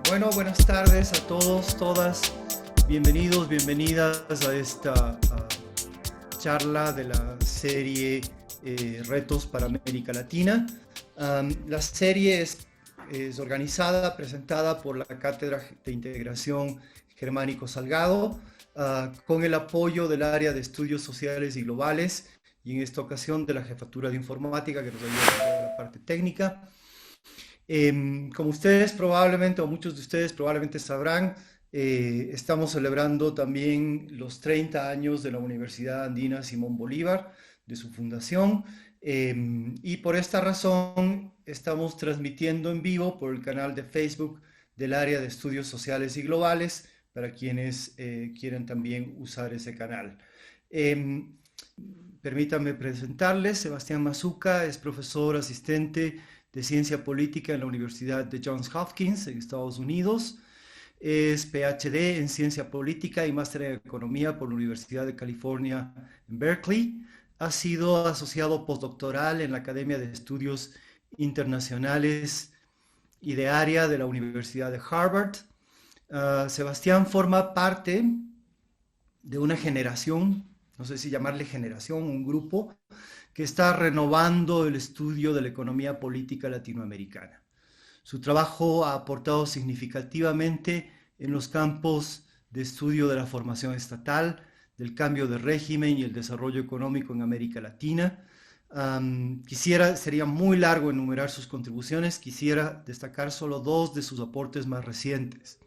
Bueno, buenas tardes a todos, todas. Bienvenidos, bienvenidas a esta charla de la serie Retos para América Latina. La serie es organizada, presentada por la Cátedra de Integración Germánico Salgado, con el apoyo del área de Estudios Sociales y Globales, y en esta ocasión de la Jefatura de Informática, que nos ayuda en toda la parte técnica. Como ustedes probablemente, o muchos de ustedes probablemente sabrán, estamos celebrando también los 30 años de la Universidad Andina Simón Bolívar, de su fundación, y por esta razón estamos transmitiendo en vivo por el canal de Facebook del área de Estudios Sociales y Globales, para quienes quieran también usar ese canal. Permítanme presentarles: Sebastián Mazuca es profesor asistente de Ciencia Política en la Universidad de Johns Hopkins en Estados Unidos. Es PhD en Ciencia Política y Máster en Economía por la Universidad de California en Berkeley. Ha sido asociado postdoctoral en la Academia de Estudios Internacionales y de Área de la Universidad de Harvard. Sebastián forma parte de una generación, no sé si llamarle generación, un grupo, que está renovando el estudio de la economía política latinoamericana. Su trabajo ha aportado significativamente en los campos de estudio de la formación estatal, del cambio de régimen y el desarrollo económico en América Latina. Sería muy largo enumerar sus contribuciones, quisiera destacar solo dos de sus aportes más recientes.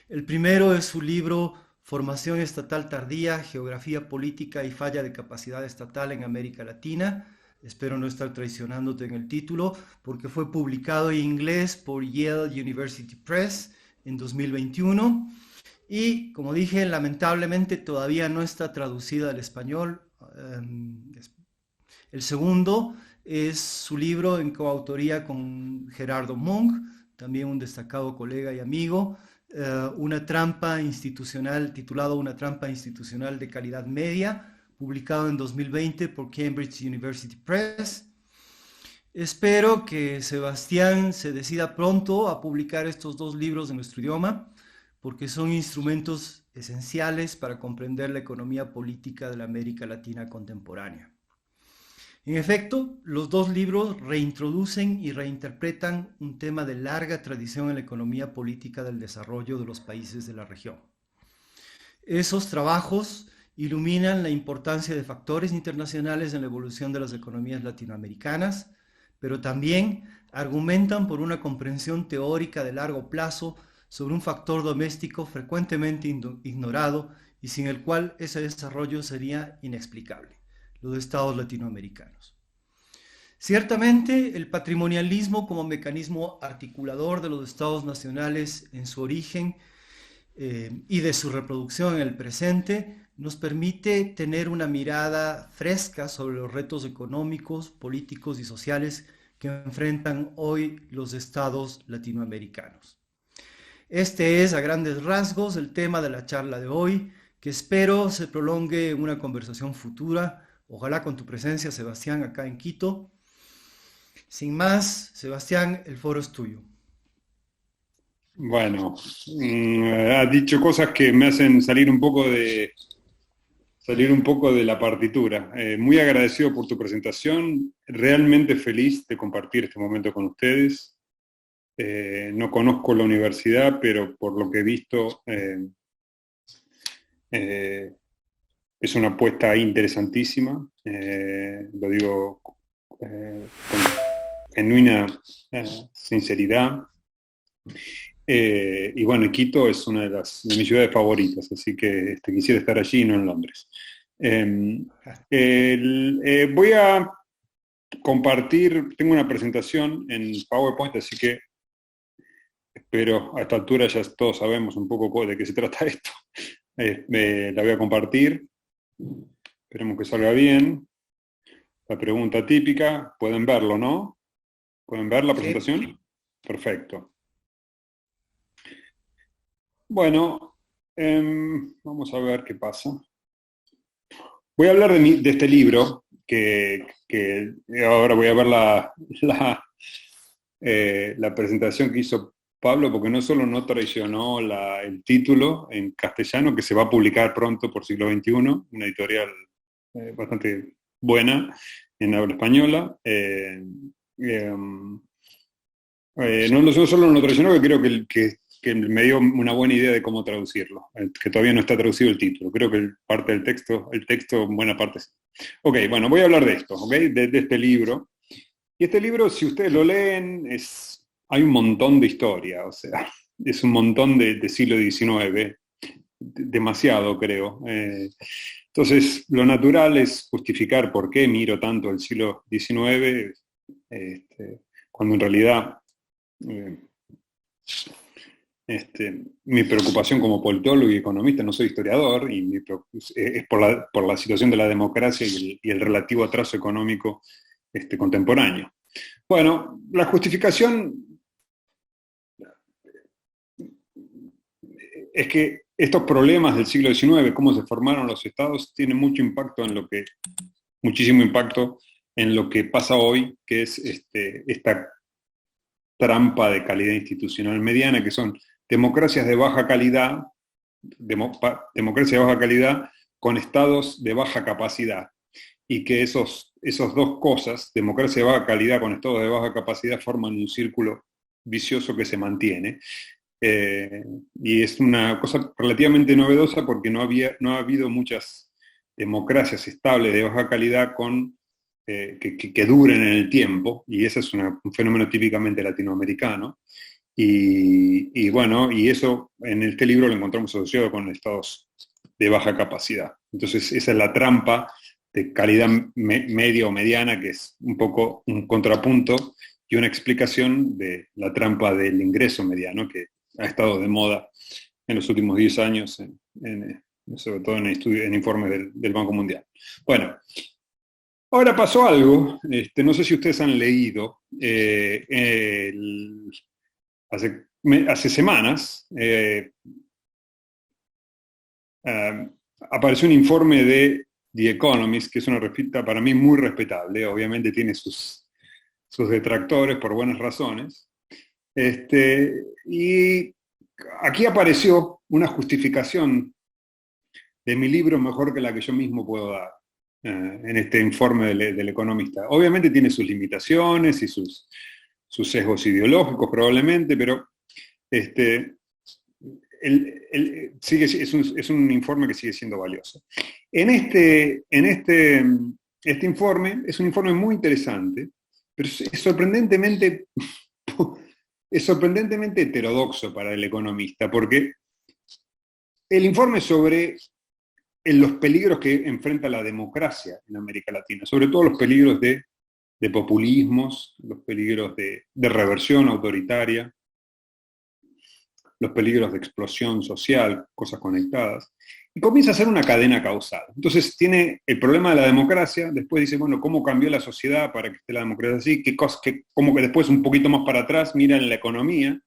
El primero es su libro Formación Estatal Tardía, Geografía Política y Falla de Capacidad Estatal en América Latina. Espero no estar traicionándote en el título, porque fue publicado en inglés por Yale University Press en 2021. Y, como dije, lamentablemente todavía no está traducida al español. El segundo es su libro en coautoría con Gerardo Munk, también un destacado colega y amigo, una trampa institucional, titulado Una trampa institucional de calidad media, publicado en 2020 por Cambridge University Press. Espero que Sebastián se decida pronto a publicar estos dos libros en nuestro idioma, porque son instrumentos esenciales para comprender la economía política de la América Latina contemporánea. En efecto, los dos libros reintroducen y reinterpretan un tema de larga tradición en la economía política del desarrollo de los países de la región. Esos trabajos iluminan la importancia de factores internacionales en la evolución de las economías latinoamericanas, pero también argumentan por una comprensión teórica de largo plazo sobre un factor doméstico frecuentemente ignorado y sin el cual ese desarrollo sería inexplicable: los estados latinoamericanos. Ciertamente, el patrimonialismo como mecanismo articulador de los estados nacionales en su origen y de su reproducción en el presente nos permite tener una mirada fresca sobre los retos económicos, políticos y sociales que enfrentan hoy los estados latinoamericanos. Este es, a grandes rasgos, el tema de la charla de hoy, que espero se prolongue en una conversación futura, ojalá con tu presencia, Sebastián, acá en Quito. Sin más, Sebastián, el foro es tuyo. Bueno, has dicho cosas que me hacen salir un poco de la partitura. Muy agradecido por tu presentación, realmente feliz de compartir este momento con ustedes. No conozco la universidad, pero por lo que he visto es una apuesta interesantísima. Lo digo con genuina sinceridad. Y bueno, Quito es una de mis ciudades favoritas, así que quisiera estar allí y no en Londres. Voy a compartir, tengo una presentación en PowerPoint, así que espero a esta altura ya todos sabemos un poco de qué se trata esto. La voy a compartir, esperemos que salga bien. La pregunta típica, pueden verlo, ¿no? ¿Pueden ver la presentación? Sí. Perfecto. Bueno, vamos a ver qué pasa. Voy a hablar de este libro, que ahora voy a ver la presentación que hizo Pablo, porque no solo no traicionó el título en castellano, que se va a publicar pronto por Siglo XXI, una editorial bastante buena en habla española. No solo no traicionó, que creo que me dio una buena idea de cómo traducirlo, que todavía no está traducido el título. Creo que parte del texto, el texto en buena parte sí. Ok, bueno, voy a hablar de esto, ¿ok? De este libro. Y este libro, si ustedes lo leen, hay un montón de historia, o sea, es un montón de siglo XIX, demasiado creo. Entonces, lo natural es justificar por qué miro tanto el siglo XIX, cuando en realidad mi preocupación como politólogo y economista, no soy historiador, y es por la situación de la democracia y el relativo atraso económico contemporáneo. Bueno, la justificación es que estos problemas del siglo XIX, cómo se formaron los estados, tienen muchísimo impacto en lo que pasa hoy, que es esta trampa de calidad institucional mediana, que son democracias de baja calidad, democracia de baja calidad con estados de baja capacidad, y que esos dos cosas, democracia de baja calidad con estados de baja capacidad, forman un círculo vicioso que se mantiene. Y es una cosa relativamente novedosa porque no ha habido muchas democracias estables de baja calidad que duren en el tiempo, y ese es un fenómeno típicamente latinoamericano. Y bueno, y eso en este libro lo encontramos asociado con estados de baja capacidad. Entonces esa es la trampa de calidad media o mediana, que es un poco un contrapunto y una explicación de la trampa del ingreso mediano, que ha estado de moda en los últimos 10 años, sobre todo en informes del Banco Mundial. Bueno, ahora pasó algo, no sé si ustedes han leído, hace semanas apareció un informe de The Economist, que es una revista para mí muy respetable, obviamente tiene sus detractores por buenas razones, y aquí apareció una justificación de mi libro mejor que la que yo mismo puedo dar en este informe del economista. Obviamente tiene sus limitaciones y sus sesgos ideológicos probablemente, pero es un informe que sigue siendo valioso. Este informe es un informe muy interesante, pero es sorprendentemente heterodoxo para el economista, porque el informe sobre los peligros que enfrenta la democracia en América Latina, sobre todo los peligros de populismos, los peligros de reversión autoritaria, los peligros de explosión social, cosas conectadas, y comienza a hacer una cadena causal. Entonces tiene el problema de la democracia, después dice, bueno, ¿cómo cambió la sociedad para que esté la democracia así? Como que después un poquito más para atrás mira en la economía,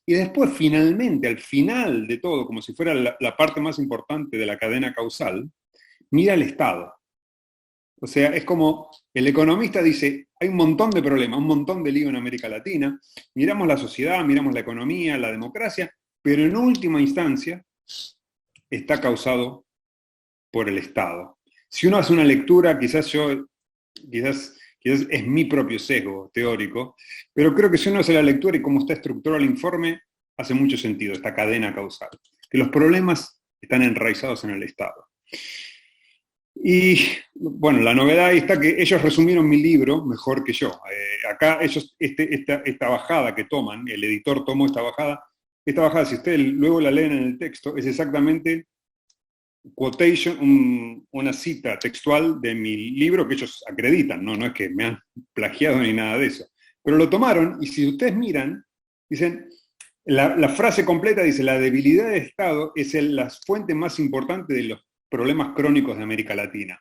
y después finalmente, al final de todo, como si fuera la parte más importante de la cadena causal, mira el Estado. O sea, es como el economista dice, hay un montón de problemas, un montón de lío en América Latina, miramos la sociedad, miramos la economía, la democracia, pero en última instancia está causado por el Estado. Si uno hace una lectura, quizás es mi propio sesgo teórico, pero creo que si uno hace la lectura y cómo está estructurado el informe, hace mucho sentido esta cadena causal, que los problemas están enraizados en el Estado. Y bueno, la novedad ahí está que ellos resumieron mi libro mejor que yo. Acá ellos, esta bajada que toman, el editor tomó esta bajada, si ustedes luego la leen en el texto, es exactamente quotation, una cita textual de mi libro que ellos acreditan, no es que me han plagiado ni nada de eso. Pero lo tomaron, y si ustedes miran, dicen, la frase completa dice, la debilidad del Estado es la fuente más importante de los problemas crónicos de América Latina,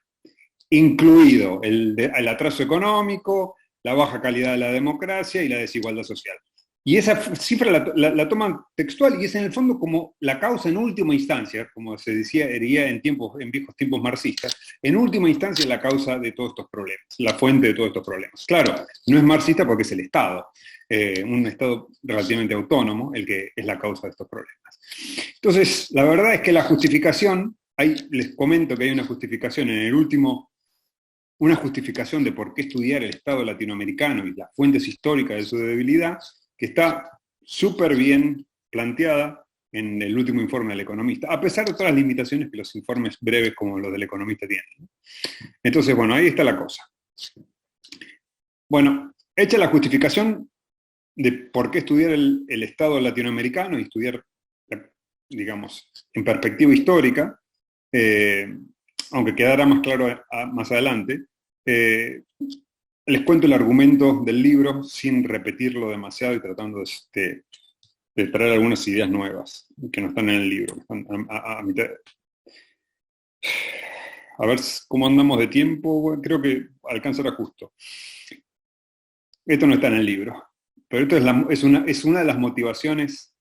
incluido el atraso económico, la baja calidad de la democracia y la desigualdad social. Y esa cifra la toman textual y es en el fondo como la causa en última instancia, como se decía en viejos tiempos marxistas, en última instancia la causa de todos estos problemas, la fuente de todos estos problemas. Claro, no es marxista porque es el Estado, un Estado relativamente autónomo, el que es la causa de estos problemas. Entonces, la verdad es que la justificación, les comento que hay una justificación en el último, una justificación de por qué estudiar el Estado latinoamericano y las fuentes históricas de su debilidad, que está súper bien planteada en el último informe del Economista, a pesar de todas las limitaciones que los informes breves como los del Economista tienen. Entonces, bueno, ahí está la cosa. Bueno, hecha la justificación de por qué estudiar el Estado latinoamericano y estudiar, digamos, en perspectiva histórica, aunque quedará más claro más adelante, les cuento el argumento del libro sin repetirlo demasiado y tratando de traer algunas ideas nuevas que no están en el libro, que están a mitad. A ver cómo andamos de tiempo, creo que alcanzará justo. Esto no está en el libro, pero esto es una de las motivaciones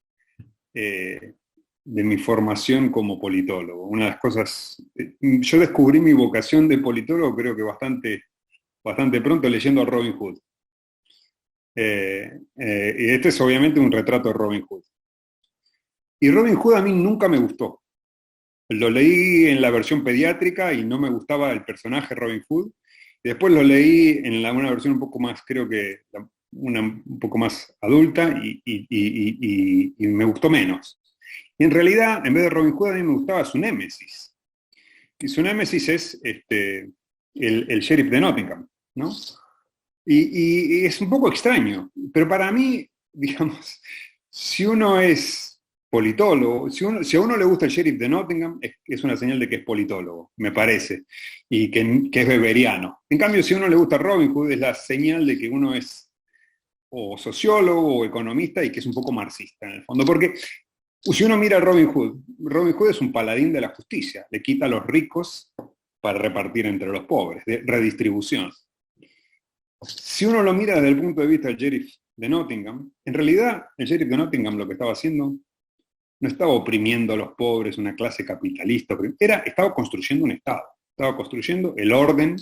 de mi formación como politólogo. Una de las cosas, yo descubrí mi vocación de politólogo creo que bastante pronto leyendo a Robin Hood. Y este es obviamente un retrato de Robin Hood. Y Robin Hood a mí nunca me gustó. Lo leí en la versión pediátrica y no me gustaba el personaje Robin Hood. Y después lo leí en una versión un poco más, creo que un poco más adulta y me gustó menos. Y en realidad, en vez de Robin Hood, a mí me gustaba su némesis. Y su némesis es el sheriff de Nottingham, ¿no? Y es un poco extraño, pero para mí, digamos, si uno es politólogo, si a uno le gusta el sheriff de Nottingham, es una señal de que es politólogo, me parece, y que es beberiano. En cambio, si a uno le gusta Robin Hood, es la señal de que uno es o sociólogo o economista y que es un poco marxista, en el fondo, porque si uno mira a Robin Hood es un paladín de la justicia, le quita a los ricos para repartir entre los pobres, de redistribución. Si uno lo mira desde el punto de vista del sheriff de Nottingham, en realidad el sheriff de Nottingham lo que estaba haciendo no estaba oprimiendo a los pobres, una clase capitalista, estaba construyendo un Estado, estaba construyendo el orden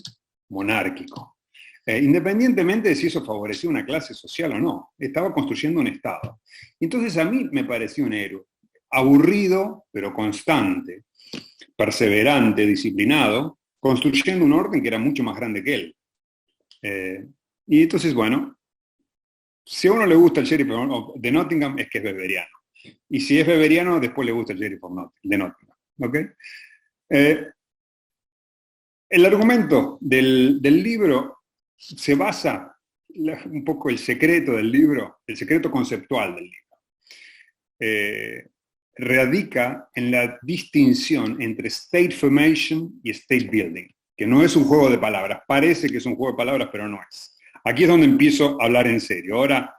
monárquico. Independientemente de si eso favorecía una clase social o no, estaba construyendo un Estado. Entonces a mí me pareció un héroe, aburrido, pero constante, perseverante, disciplinado, construyendo un orden que era mucho más grande que él. Y entonces, bueno, si a uno le gusta el sheriff de Nottingham, es que es beberiano. Y si es beberiano, después le gusta el sheriff de Nottingham. ¿Okay? El argumento del libro se basa, un poco el secreto del libro, el secreto conceptual del libro, radica en la distinción entre state formation y state building, que no es un juego de palabras, parece que es un juego de palabras, pero no es. Aquí es donde empiezo a hablar en serio. Ahora,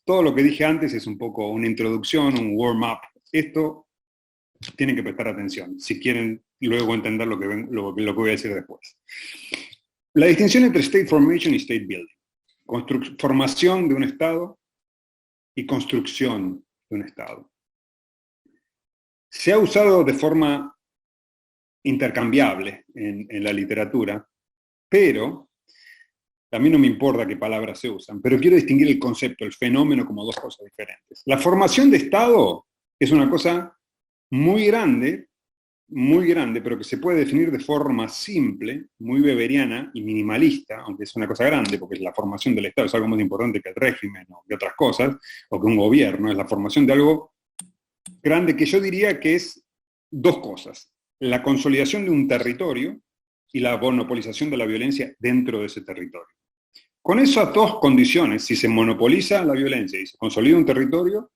todo lo que dije antes es un poco una introducción, un warm-up. Esto tienen que prestar atención, si quieren luego entender lo que voy a decir después. La distinción entre state formation y state building. Formación de un Estado y construcción de un Estado. Se ha usado de forma intercambiable en la literatura, pero a mí no me importa qué palabras se usan, pero quiero distinguir el concepto, el fenómeno, como dos cosas diferentes. La formación de Estado es una cosa muy grande, pero que se puede definir de forma simple, muy weberiana y minimalista, aunque es una cosa grande, porque la formación del Estado es algo más importante que el régimen o que otras cosas, o que un gobierno, es la formación de algo grande que yo diría que es dos cosas: la consolidación de un territorio y la monopolización de la violencia dentro de ese territorio. Con esas dos condiciones, si se monopoliza la violencia y se consolida un territorio,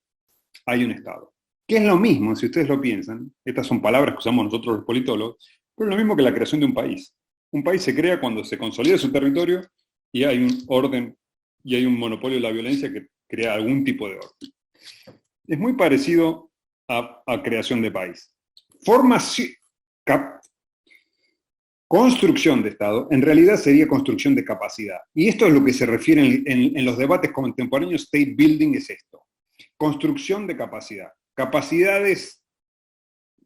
hay un Estado. Que es lo mismo, si ustedes lo piensan, estas son palabras que usamos nosotros los politólogos, pero es lo mismo que la creación de un país. Un país se crea cuando se consolida su territorio y hay un orden y hay un monopolio de la violencia que crea algún tipo de orden. Es muy parecido a creación de país. Construcción de Estado, en realidad sería construcción de capacidad. Y esto es lo que se refiere en los debates contemporáneos, state building es esto. Construcción de capacidad. Capacidades,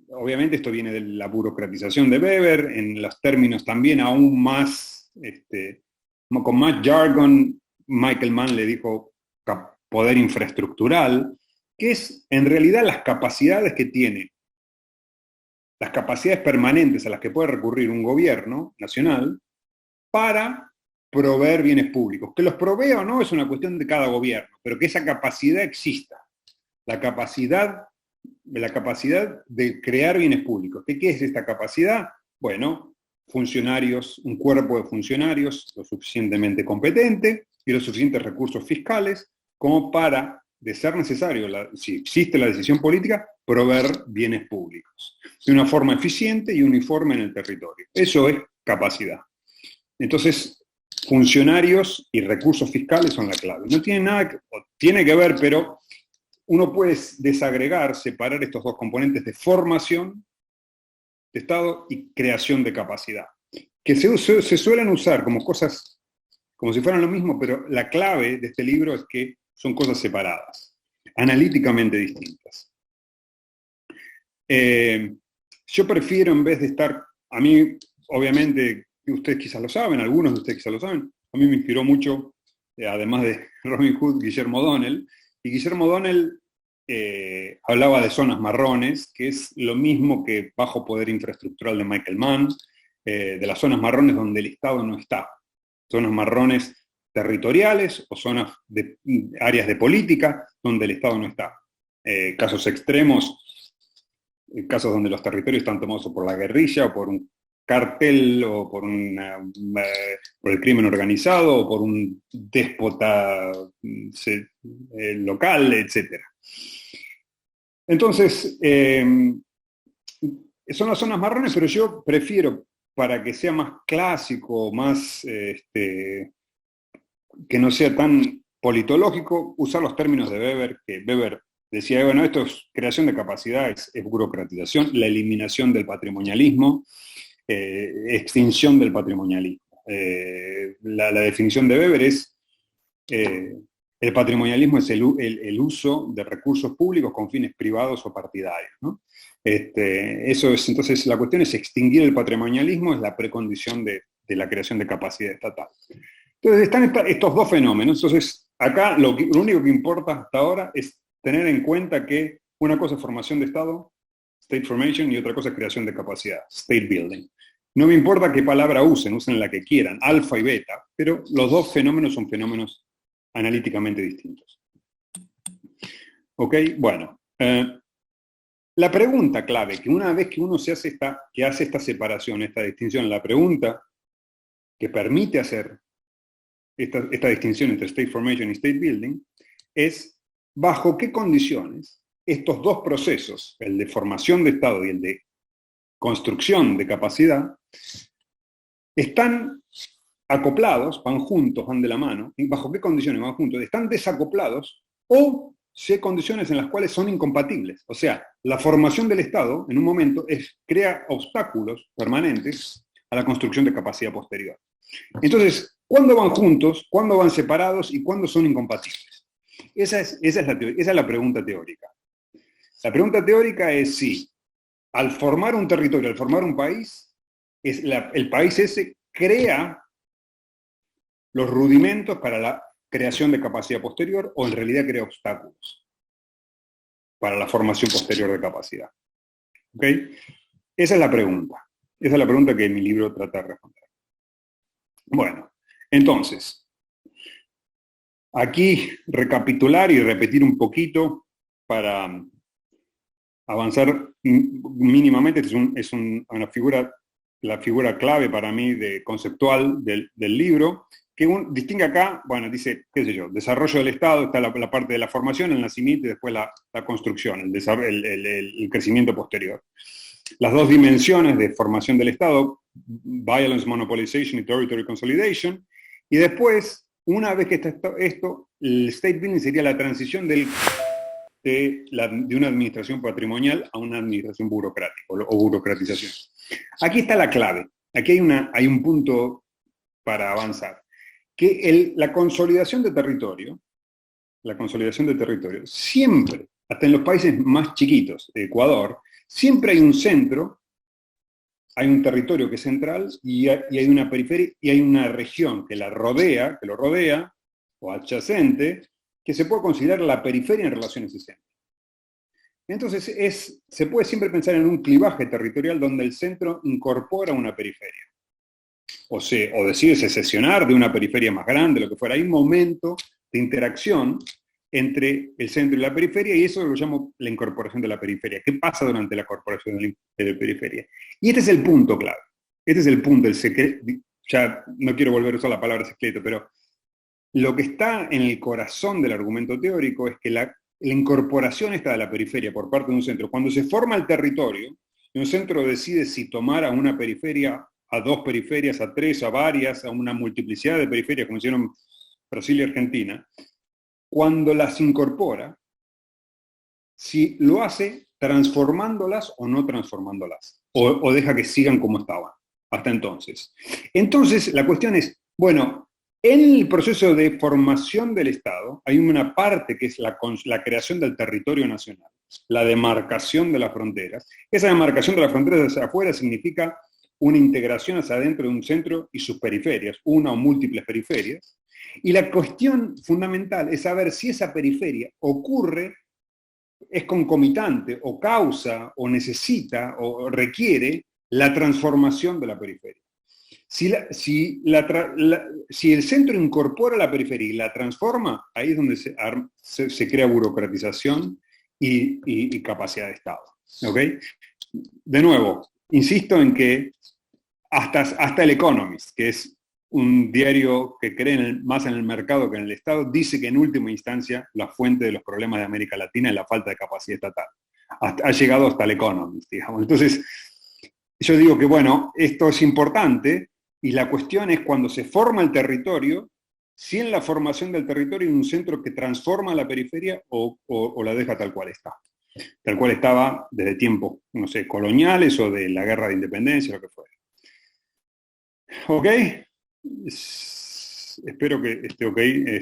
obviamente esto viene de la burocratización de Weber, en los términos también aún más, con más jargon, Michael Mann le dijo poder infraestructural, que es en realidad las capacidades que tiene, las capacidades permanentes a las que puede recurrir un gobierno nacional para proveer bienes públicos. Que los provea o no es una cuestión de cada gobierno, pero que esa capacidad exista. La capacidad de crear bienes públicos. ¿Qué es esta capacidad? Bueno, funcionarios, un cuerpo de funcionarios lo suficientemente competente y los suficientes recursos fiscales como para, de ser necesario, si existe la decisión política, proveer bienes públicos de una forma eficiente y uniforme en el territorio. Eso es capacidad. Entonces, funcionarios y recursos fiscales son la clave. No tiene nada, tiene que ver, pero uno puede desagregar, separar estos dos componentes de formación de Estado y creación de capacidad, que se suelen usar como cosas, como si fueran lo mismo, pero la clave de este libro es que son cosas separadas, analíticamente distintas. Yo prefiero, en vez de estar, a mí, obviamente, ustedes quizás lo saben, algunos de ustedes quizás lo saben, a mí me inspiró mucho, además de Robin Hood, Guillermo O'Donnell, y Guillermo O'Donnell hablaba de zonas marrones, que es lo mismo que bajo poder infraestructural de Michael Mann, de las zonas marrones donde el Estado no está. Zonas marrones territoriales o zonas de áreas de política donde el Estado no está. Casos extremos, casos donde los territorios están tomados por la guerrilla o por un cartel o por el crimen organizado o por un déspota local, etc. Entonces, son las zonas marrones, pero yo prefiero, para que sea más clásico, más que no sea tan politológico, usar los términos de Weber, que Weber decía, bueno, esto es creación de capacidad, es burocratización, la eliminación del patrimonialismo, extinción del patrimonialismo. La definición de Weber es, el patrimonialismo es el uso de recursos públicos con fines privados o partidarios, ¿no? Eso es, entonces la cuestión es extinguir el patrimonialismo, es la precondición de la creación de capacidad estatal. Entonces están estos dos fenómenos, entonces acá lo único que importa hasta ahora es tener en cuenta que una cosa es formación de Estado, state formation, y otra cosa es creación de capacidad, state building. No me importa qué palabra usen la que quieran, alfa y beta, pero los dos fenómenos son fenómenos analíticamente distintos. ¿Ok? Bueno, la pregunta clave, que una vez que uno hace esta separación, esta distinción, la pregunta que permite hacer esta distinción entre state formation y state building, es bajo qué condiciones estos dos procesos, el de formación de Estado y el de construcción de capacidad, están acoplados, van juntos, van de la mano, y bajo qué condiciones van juntos, están desacoplados, o si hay condiciones en las cuales son incompatibles. O sea, la formación del Estado, en un momento, crea obstáculos permanentes a la construcción de capacidad posterior. Entonces, ¿cuándo van juntos? ¿Cuándo van separados? ¿Y cuándo son incompatibles? Esa es la pregunta teórica. La pregunta teórica es si, al formar un territorio, al formar un país, el país ese crea los rudimentos para la creación de capacidad posterior o en realidad crea obstáculos para la formación posterior de capacidad. ¿Ok? Esa es la pregunta. Esa es la pregunta que mi libro trata de responder. Bueno, entonces, aquí recapitular y repetir un poquito para avanzar mínimamente. Es una figura, la figura clave para mí conceptual del libro, que distingue acá, bueno, dice, qué sé yo, desarrollo del Estado, está la parte de la formación, el nacimiento y después la construcción, el crecimiento posterior. Las dos dimensiones de formación del Estado, violence monopolization y territory consolidation, y después, una vez que está esto, el state building sería la transición de una administración patrimonial a una administración burocrática o burocratización. Aquí está la clave, aquí hay un punto para avanzar, que la consolidación de territorio la consolidación de territorio, siempre, hasta en los países más chiquitos, Ecuador, siempre hay un centro, hay un territorio que es central y hay una periferia y hay una región que lo rodea, o adyacente, que se puede considerar la periferia en relación a ese centro. Entonces se puede siempre pensar en un clivaje territorial donde el centro incorpora una periferia. O decide secesionar de una periferia más grande, lo que fuera. Hay un momento de interacción entre el centro y la periferia, y eso lo llamo la incorporación de la periferia. ¿Qué pasa durante la incorporación de la periferia? Y este es el punto clave. Este es el punto, el secreto. Ya no quiero volver a usar la palabra secreto, pero lo que está en el corazón del argumento teórico es que la incorporación esta de la periferia por parte de un centro, cuando se forma el territorio, y un centro decide si tomar a una periferia, a dos periferias, a tres, a varias, a una multiplicidad de periferias, como hicieron Brasil y Argentina, cuando las incorpora, si lo hace transformándolas o no transformándolas, o deja que sigan como estaban hasta entonces. Entonces, la cuestión es, bueno, en el proceso de formación del Estado hay una parte que es la creación del territorio nacional, la demarcación de las fronteras. Esa demarcación de las fronteras hacia afuera significa una integración hacia adentro de un centro y sus periferias, una o múltiples periferias. Y la cuestión fundamental es saber si esa periferia ocurre, es concomitante, o causa, o necesita, o requiere la transformación de la periferia. Si el centro incorpora la periferia y la transforma, ahí es donde se crea burocratización y capacidad de Estado. ¿Okay? De nuevo, insisto en que hasta el Economist, que es un diario que cree más en el mercado que en el Estado, dice que en última instancia la fuente de los problemas de América Latina es la falta de capacidad estatal. Ha llegado hasta el Economist, digamos. Entonces, yo digo que, bueno, esto es importante y la cuestión es cuando se forma el territorio, si en la formación del territorio hay un centro que transforma la periferia o la deja tal cual está. Tal cual estaba desde tiempos, no sé, coloniales o de la guerra de independencia, lo que fuera. ¿Ok? Espero que esté ok.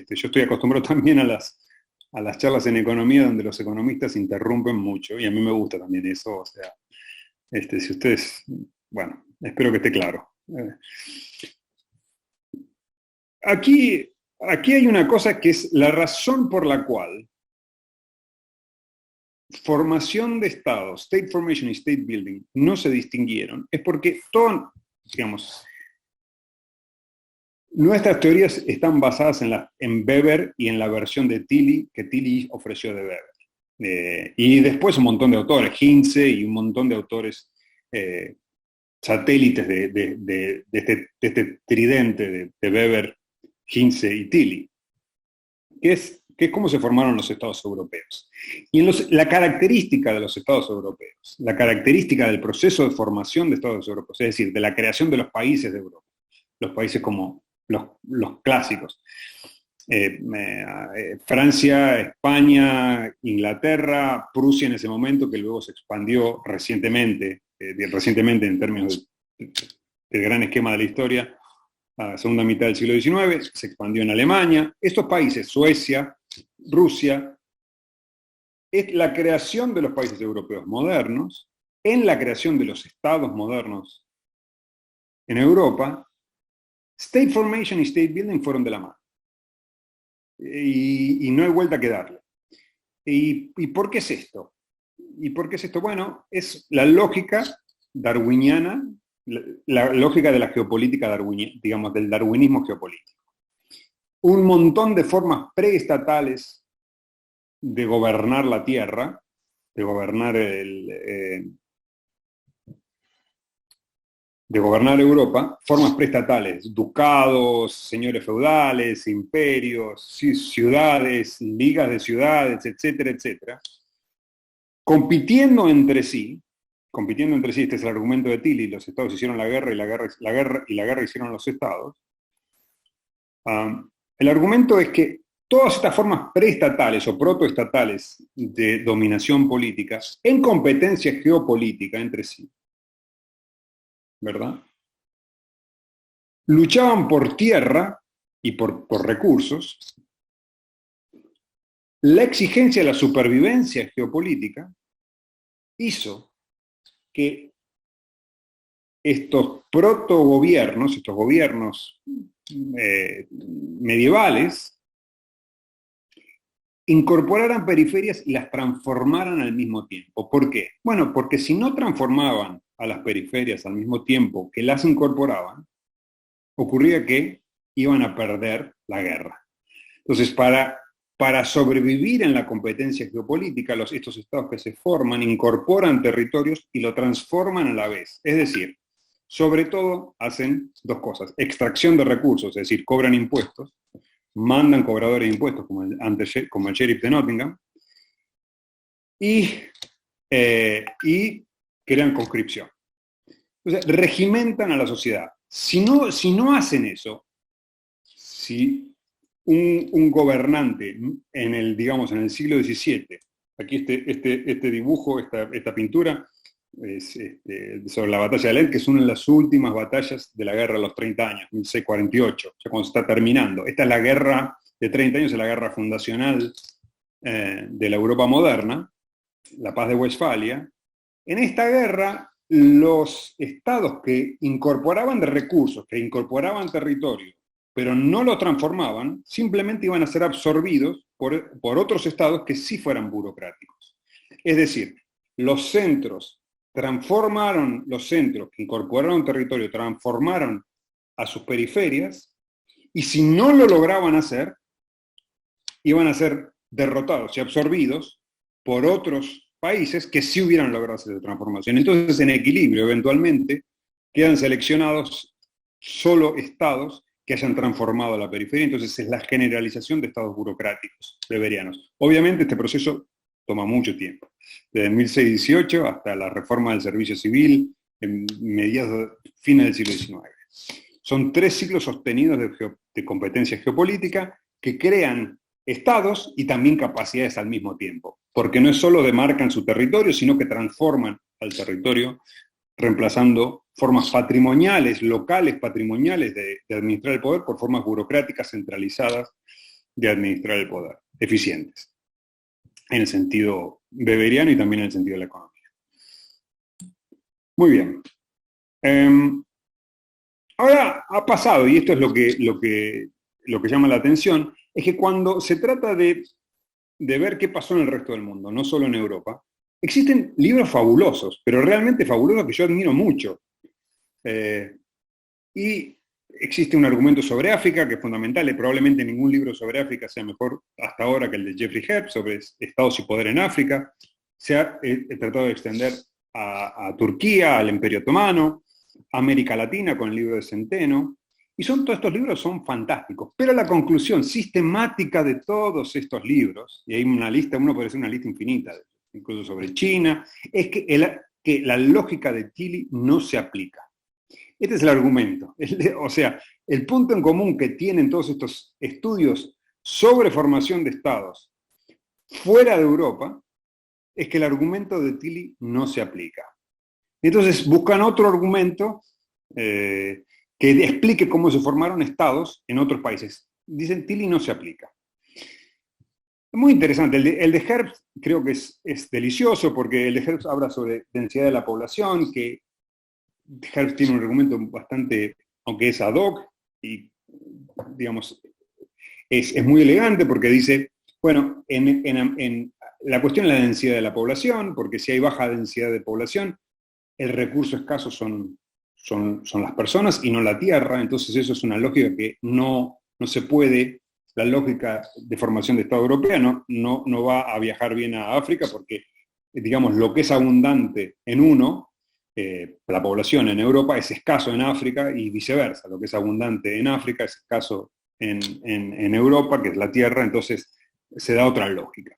Yo estoy acostumbrado también a las charlas en economía donde los economistas interrumpen mucho y a mí me gusta también eso. O sea, si ustedes, bueno, espero que esté claro. Aquí hay una cosa que es la razón por la cual formación de Estado, State Formation y State Building, no se distinguieron, es porque todo, digamos, nuestras teorías están basadas en Weber y en la versión de Tilly que Tilly ofreció de Weber. Y después un montón de autores, Hintze y un montón de autores satélites de este tridente de Weber, Hintze y Tilly, que es cómo se formaron los estados europeos. Y la característica de los estados europeos, la característica del proceso de formación de estados europeos, es decir, de la creación de los países de Europa, los países como los clásicos, Francia, España, Inglaterra, Prusia en ese momento, que luego se expandió recientemente en términos del gran esquema de la historia, a la segunda mitad del siglo XIX, se expandió en Alemania. Estos países, Suecia, Rusia, es la creación de los países europeos modernos, en la creación de los estados modernos en Europa, State Formation y State Building fueron de la mano. Y no hay vuelta que darle. ¿Y por qué es esto? ¿Y por qué es esto? Bueno, es la lógica darwiniana, la lógica de la geopolítica darwiniana, digamos, del darwinismo geopolítico. Un montón de formas preestatales de gobernar la tierra, de gobernar Europa, formas preestatales, ducados, señores feudales, imperios, ciudades, ligas de ciudades, etcétera, etcétera, compitiendo entre sí, este es el argumento de Tilly, los estados hicieron la guerra y la guerra hicieron los estados. El argumento es que todas estas formas preestatales o protoestatales de dominación política, en competencia geopolítica entre sí, ¿verdad? Luchaban por tierra y por recursos la exigencia de la supervivencia geopolítica hizo que estos protogobiernos, estos gobiernos medievales, incorporaran periferias y las transformaran al mismo tiempo. ¿Por qué? Bueno, porque si no transformaban a las periferias al mismo tiempo que las incorporaban, ocurría que iban a perder la guerra. Entonces, para sobrevivir en la competencia geopolítica, estos estados que se forman incorporan territorios y lo transforman a la vez. Es decir, sobre todo hacen dos cosas: extracción de recursos, es decir, cobran impuestos, mandan cobradores de impuestos como el sheriff de Nottingham, y crean conscripción. O sea, regimentan a la sociedad. Si no hacen eso, si un gobernante en el siglo XVII, aquí este dibujo, esta pintura, es sobre la batalla de Lens, que es una de las últimas batallas de la guerra de los 30 años, 1648, ya cuando se está terminando. Esta es la guerra de 30 años, es la guerra fundacional de la Europa moderna, la paz de Westfalia. En esta guerra, los estados que incorporaban de recursos, que incorporaban territorio, pero no lo transformaban, simplemente iban a ser absorbidos por otros estados que sí fueran burocráticos. Es decir, los centros que incorporaron territorio, transformaron a sus periferias, y si no lo lograban hacer, iban a ser derrotados y absorbidos por otros países que sí hubieran logrado hacer transformación. Entonces, en equilibrio, eventualmente, quedan seleccionados solo estados que hayan transformado la periferia. Entonces, es la generalización de estados burocráticos beberianos. Obviamente, este proceso toma mucho tiempo, desde 1618 hasta la reforma del servicio civil en fines del siglo XIX. Son 3 ciclos sostenidos de competencia geopolítica que crean estados y también capacidades al mismo tiempo, porque no es solo demarcan su territorio, sino que transforman al territorio, reemplazando formas patrimoniales, locales patrimoniales de administrar el poder por formas burocráticas centralizadas de administrar el poder, eficientes, en el sentido weberiano y también en el sentido de la economía. Muy bien. Ahora ha pasado, y esto es lo que llama la atención, es que cuando se trata de ver qué pasó en el resto del mundo, no solo en Europa, existen libros fabulosos, pero realmente fabulosos, que yo admiro mucho. Y existe un argumento sobre África que es fundamental, y probablemente ningún libro sobre África sea mejor hasta ahora que el de Jeffrey Herbst sobre Estados y Poder en África. Se ha tratado de extender a Turquía, al Imperio Otomano, a América Latina con el libro de Centeno, y todos estos libros son fantásticos, pero la conclusión sistemática de todos estos libros, y hay una lista, uno puede hacer una lista infinita, incluso sobre China, es que la lógica de Tilly no se aplica. Este es el argumento. O sea, el punto en común que tienen todos estos estudios sobre formación de estados fuera de Europa es que el argumento de Tilly no se aplica. Entonces buscan otro argumento que explique cómo se formaron estados en otros países. Dicen, Tilly no se aplica. Muy interesante. El de Herbst creo que es delicioso, porque el de Herbst habla sobre densidad de la población, que Herbst tiene un argumento bastante, aunque es ad hoc, y digamos, es muy elegante, porque dice, bueno, en la cuestión es la densidad de la población, porque si hay baja densidad de población, el recurso escaso son las personas y no la tierra. Entonces eso es una lógica que no se puede, la lógica de formación de Estado europea no va a viajar bien a África, porque, digamos, lo que es abundante en uno, la población en Europa, es escaso en África, y viceversa. Lo que es abundante en África es escaso en Europa, que es la tierra. Entonces se da otra lógica.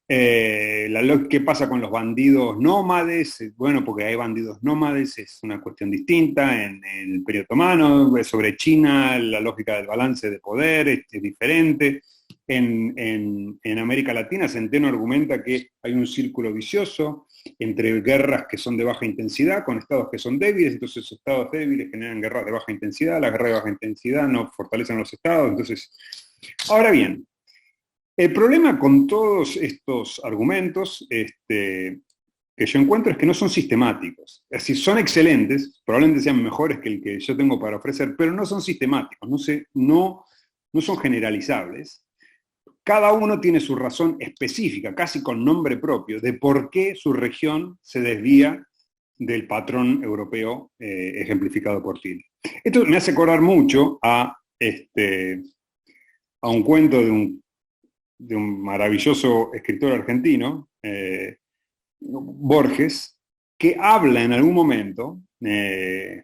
¿Qué pasa con los bandidos nómades? Bueno, porque hay bandidos nómades, es una cuestión distinta. En el Imperio Otomano, sobre China, la lógica del balance de poder es diferente. En América Latina, Centeno argumenta que hay un círculo vicioso entre guerras que son de baja intensidad con estados que son débiles. Entonces esos estados débiles generan guerras de baja intensidad, las guerras de baja intensidad no fortalecen a los estados. Entonces, ahora bien, El problema con todos estos argumentos que yo encuentro es que no son sistemáticos. Es decir, son excelentes, probablemente sean mejores que el que yo tengo para ofrecer, pero no son sistemáticos, no son generalizables. Cada uno tiene su razón específica, casi con nombre propio, de por qué su región se desvía del patrón europeo ejemplificado por Tilly. Esto me hace acordar mucho a un cuento de un maravilloso escritor argentino, Borges, que habla en algún momento de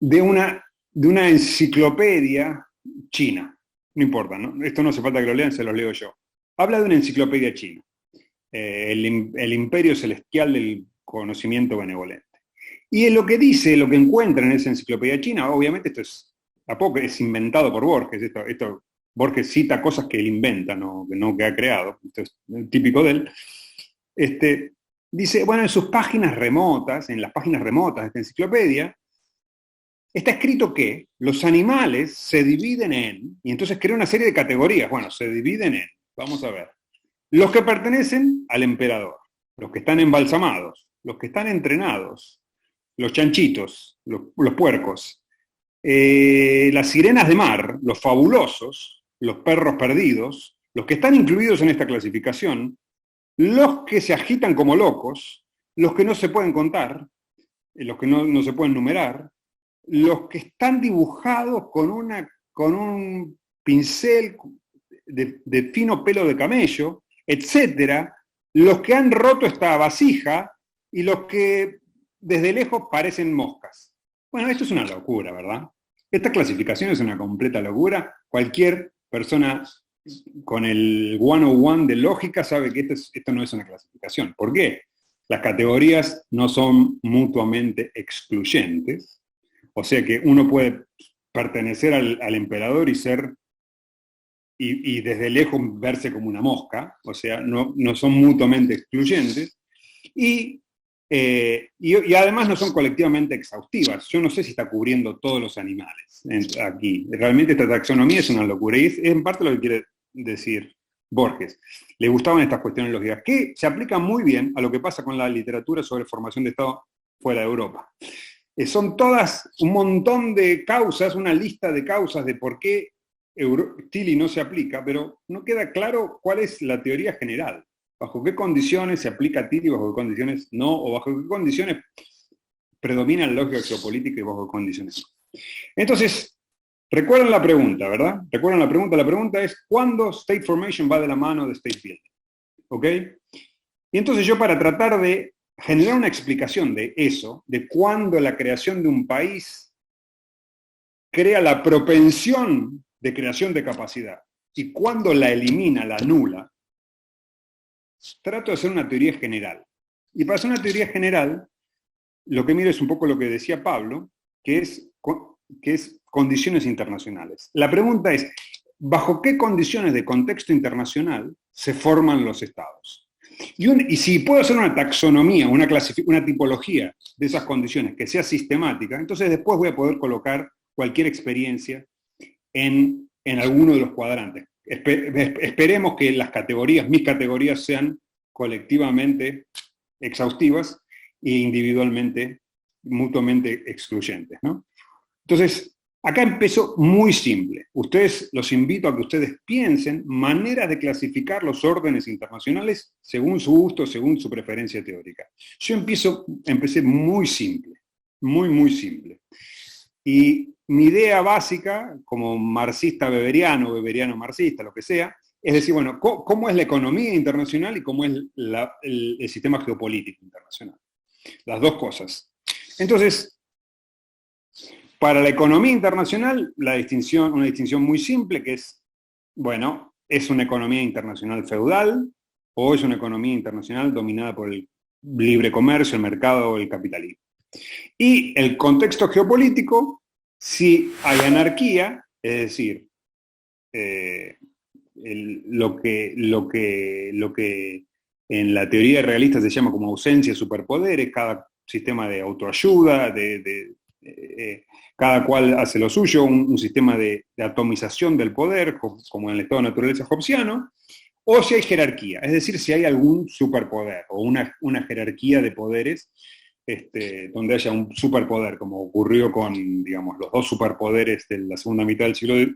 una enciclopedia china. No importa, ¿no? Esto no hace falta que lo lean, se los leo yo. Habla de una enciclopedia china, el imperio celestial del conocimiento benevolente. Y en lo que dice, lo que encuentra en esa enciclopedia china, obviamente esto es inventado por Borges, esto Borges cita cosas que él inventa, no que ha creado, esto es típico de él. Dice, bueno, en sus páginas remotas, en las páginas remotas de esta enciclopedia, está escrito que los animales se dividen en, y entonces crea una serie de categorías, bueno, se dividen en, vamos a ver, los que pertenecen al emperador, los que están embalsamados, los que están entrenados, los chanchitos, los puercos, las sirenas de mar, los fabulosos, los perros perdidos, los que están incluidos en esta clasificación, los que se agitan como locos, los que no se pueden contar, los que no se pueden numerar, los que están dibujados con un pincel de fino pelo de camello, etcétera, los que han roto esta vasija y los que desde lejos parecen moscas. Bueno, esto es una locura, ¿verdad? Esta clasificación es una completa locura. Cualquier persona con el 101 de lógica sabe que esto no es una clasificación. ¿Por qué? Las categorías no son mutuamente excluyentes. O sea que uno puede pertenecer al emperador y ser, y desde lejos verse como una mosca, o sea, no son mutuamente excluyentes, y además no son colectivamente exhaustivas. Yo no sé si está cubriendo todos los animales aquí. Realmente esta taxonomía es una locura, y es en parte lo que quiere decir Borges. Le gustaban estas cuestiones lógicas, que se aplican muy bien a lo que pasa con la literatura sobre formación de Estado fuera de Europa. Son todas un montón de causas, una lista de causas de por qué Tilly no se aplica, pero no queda claro cuál es la teoría general. Bajo qué condiciones se aplica Tilly, bajo qué condiciones no, o bajo qué condiciones predomina la lógica geopolítica y bajo qué condiciones no. Entonces, recuerdan la pregunta, ¿verdad? Recuerdan la pregunta. La pregunta es, ¿cuándo State Formation va de la mano de State Building? ¿Ok? Y entonces yo, para tratar de generar una explicación de eso, de cuándo la creación de un país crea la propensión de creación de capacidad y cuándo la elimina, la anula, trato de hacer una teoría general. Y para hacer una teoría general, lo que miro es un poco lo que decía Pablo, que es condiciones internacionales. La pregunta es, ¿bajo qué condiciones de contexto internacional se forman los estados? Y si puedo hacer una taxonomía, una tipología de esas condiciones que sea sistemática, entonces después voy a poder colocar cualquier experiencia en alguno de los cuadrantes. Esperemos que mis categorías sean colectivamente exhaustivas e individualmente, mutuamente excluyentes, ¿no? Entonces, acá empezó muy simple. Los invito a que ustedes piensen maneras de clasificar los órdenes internacionales según su gusto, según su preferencia teórica. Yo empecé muy simple, muy simple. Y mi idea básica, como marxista beberiano, beberiano marxista, lo que sea, es decir, bueno, ¿cómo es la economía internacional y cómo es el sistema geopolítico internacional? Las dos cosas. Entonces, para la economía internacional, una distinción muy simple, que es, bueno, ¿es una economía internacional feudal o es una economía internacional dominada por el libre comercio, el mercado o el capitalismo? Y el contexto geopolítico, si hay anarquía, es decir, lo que en la teoría realista se llama como ausencia de superpoderes, cada sistema de autoayuda, cada cual hace lo suyo, un sistema de atomización del poder, como en el estado de naturaleza hobbesiano, o si hay jerarquía, es decir, si hay algún superpoder o una jerarquía de poderes donde haya un superpoder, como ocurrió con, digamos, los dos superpoderes de la segunda mitad del siglo XX,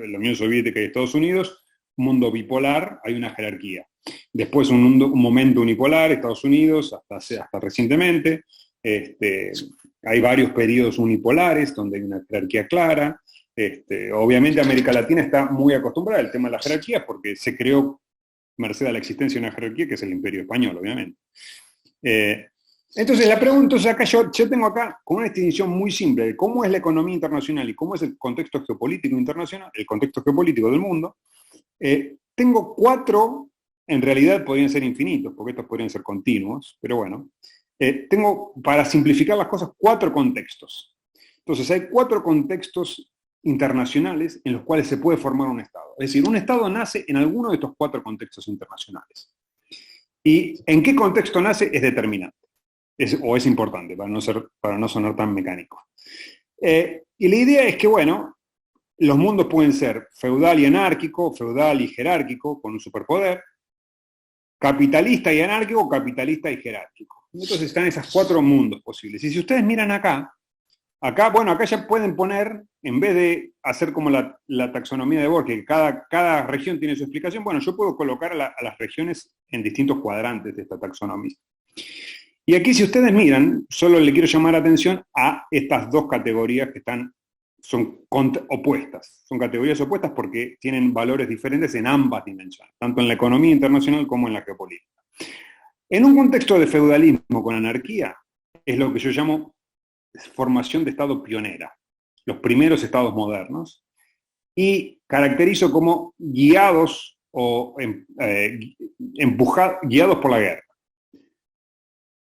la Unión Soviética y Estados Unidos, un mundo bipolar, hay una jerarquía. Después un momento unipolar, Estados Unidos, hasta recientemente, hay varios periodos unipolares donde hay una jerarquía clara. Obviamente América Latina está muy acostumbrada al tema de las jerarquías porque se creó merced a la existencia de una jerarquía que es el Imperio Español, obviamente. Entonces la pregunta es acá, yo tengo acá con una distinción muy simple de cómo es la economía internacional y cómo es el contexto geopolítico internacional, el contexto geopolítico del mundo. Tengo 4, en realidad podrían ser infinitos, porque estos podrían ser continuos, pero bueno. Tengo, para simplificar las cosas, 4 contextos. Entonces hay 4 contextos internacionales en los cuales se puede formar un Estado. Es decir, un Estado nace en alguno de estos 4 contextos internacionales. ¿Y en qué contexto nace? Es determinante. Es importante, para no sonar tan mecánico. Y la idea es que, bueno, los mundos pueden ser feudal y anárquico, feudal y jerárquico, con un superpoder, capitalista y anárquico, capitalista y jerárquico. Entonces están esos 4 mundos posibles. Y si ustedes miran acá ya pueden poner, en vez de hacer como la taxonomía de Bohr, que cada región tiene su explicación, bueno, yo puedo colocar a las regiones en distintos cuadrantes de esta taxonomía. Y aquí, si ustedes miran, solo le quiero llamar la atención a estas 2 categorías que son opuestas. Son categorías opuestas porque tienen valores diferentes en ambas dimensiones, tanto en la economía internacional como en la geopolítica. En un contexto de feudalismo con anarquía, es lo que yo llamo formación de Estado pionera, los primeros estados modernos, y caracterizo como guiados o guiados por la guerra.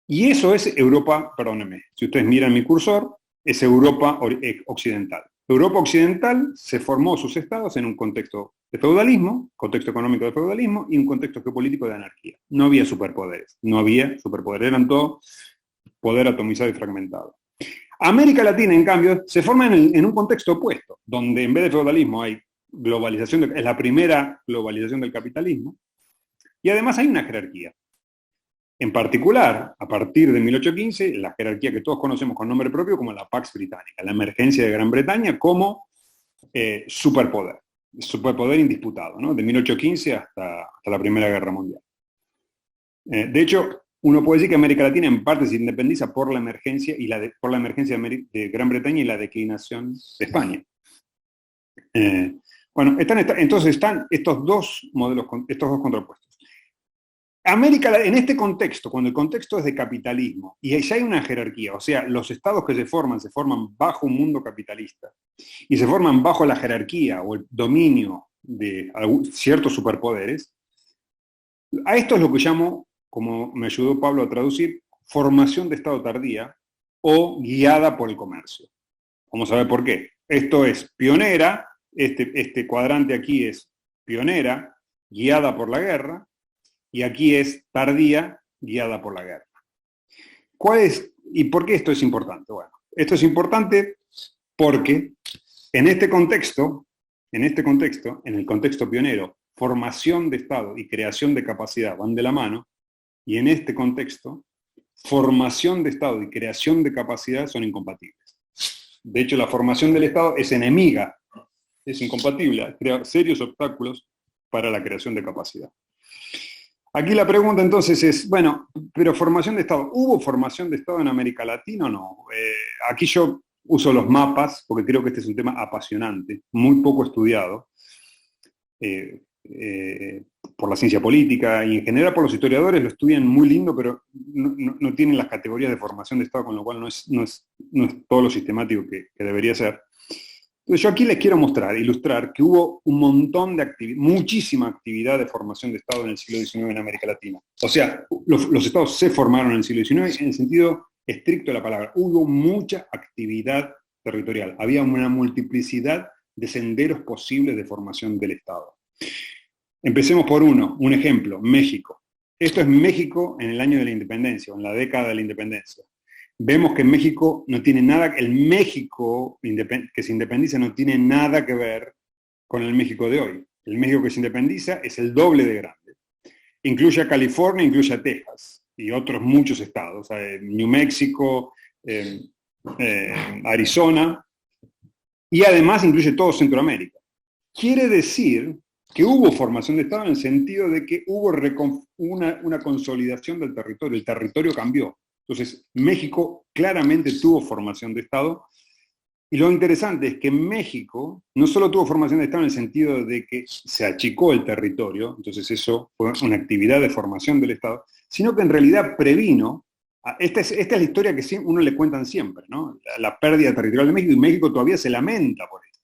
Y eso es Europa, perdónenme, si ustedes miran mi cursor, es Europa occidental. Europa occidental se formó sus estados en un contexto de feudalismo, contexto económico de feudalismo, y un contexto geopolítico de anarquía. No había superpoderes, eran todo poder atomizado y fragmentado. América Latina, en cambio, se forma en un contexto opuesto, donde en vez de feudalismo hay globalización, es la primera globalización del capitalismo, y además hay una jerarquía. En particular, a partir de 1815, la jerarquía que todos conocemos con nombre propio como la Pax Británica, la emergencia de Gran Bretaña como superpoder indisputado, ¿no? De 1815 hasta la Primera Guerra Mundial. De hecho, uno puede decir que América Latina en parte se independiza por la emergencia de Gran Bretaña y la declinación de España. Entonces están estos 2 modelos, estos 2 contrapuestos. América, en este contexto, cuando el contexto es de capitalismo y ya hay una jerarquía, o sea, los estados que se forman bajo un mundo capitalista y se forman bajo la jerarquía o el dominio de ciertos superpoderes, a esto es lo que llamo, como me ayudó Pablo a traducir, formación de Estado tardía o guiada por el comercio. Vamos a ver por qué. Esto es pionera, este cuadrante aquí es pionera, guiada por la guerra, y aquí es tardía, guiada por la guerra. ¿Y por qué esto es importante? Bueno, esto es importante porque en el contexto pionero, formación de Estado y creación de capacidad van de la mano, y en este contexto, formación de Estado y creación de capacidad son incompatibles. De hecho, la formación del Estado es enemiga, es incompatible, crea serios obstáculos para la creación de capacidad. Aquí la pregunta entonces es, bueno, pero formación de Estado, ¿hubo formación de Estado en América Latina o no? Aquí yo uso los mapas porque creo que este es un tema apasionante, muy poco estudiado por la ciencia política y en general por los historiadores, lo estudian muy lindo, pero no tienen las categorías de formación de Estado, con lo cual no es todo lo sistemático que debería ser. Entonces yo aquí les quiero ilustrar que hubo un montón de muchísima actividad de formación de Estado en el siglo XIX en América Latina. O sea, los Estados se formaron en el siglo XIX en el sentido estricto de la palabra. Hubo mucha actividad territorial. Había una multiplicidad de senderos posibles de formación del Estado. Empecemos por un ejemplo, México. Esto es México en el año de la independencia, o en la década de la independencia. vemos que México no tiene nada, el México que se independiza no tiene nada que ver con el México de hoy. El México que se independiza es el doble de grande. Incluye a California, incluye a Texas y otros muchos estados, New México, Arizona, y además incluye todo Centroamérica. Quiere decir que hubo formación de Estado en el sentido de que hubo una consolidación del territorio, el territorio cambió. Entonces, México claramente tuvo formación de Estado, y lo interesante es que México no solo tuvo formación de Estado en el sentido de que se achicó el territorio, entonces eso fue una actividad de formación del Estado, sino que en realidad previno, esta es la historia que uno le cuentan siempre, ¿no? La pérdida territorial de México, y México todavía se lamenta por esto,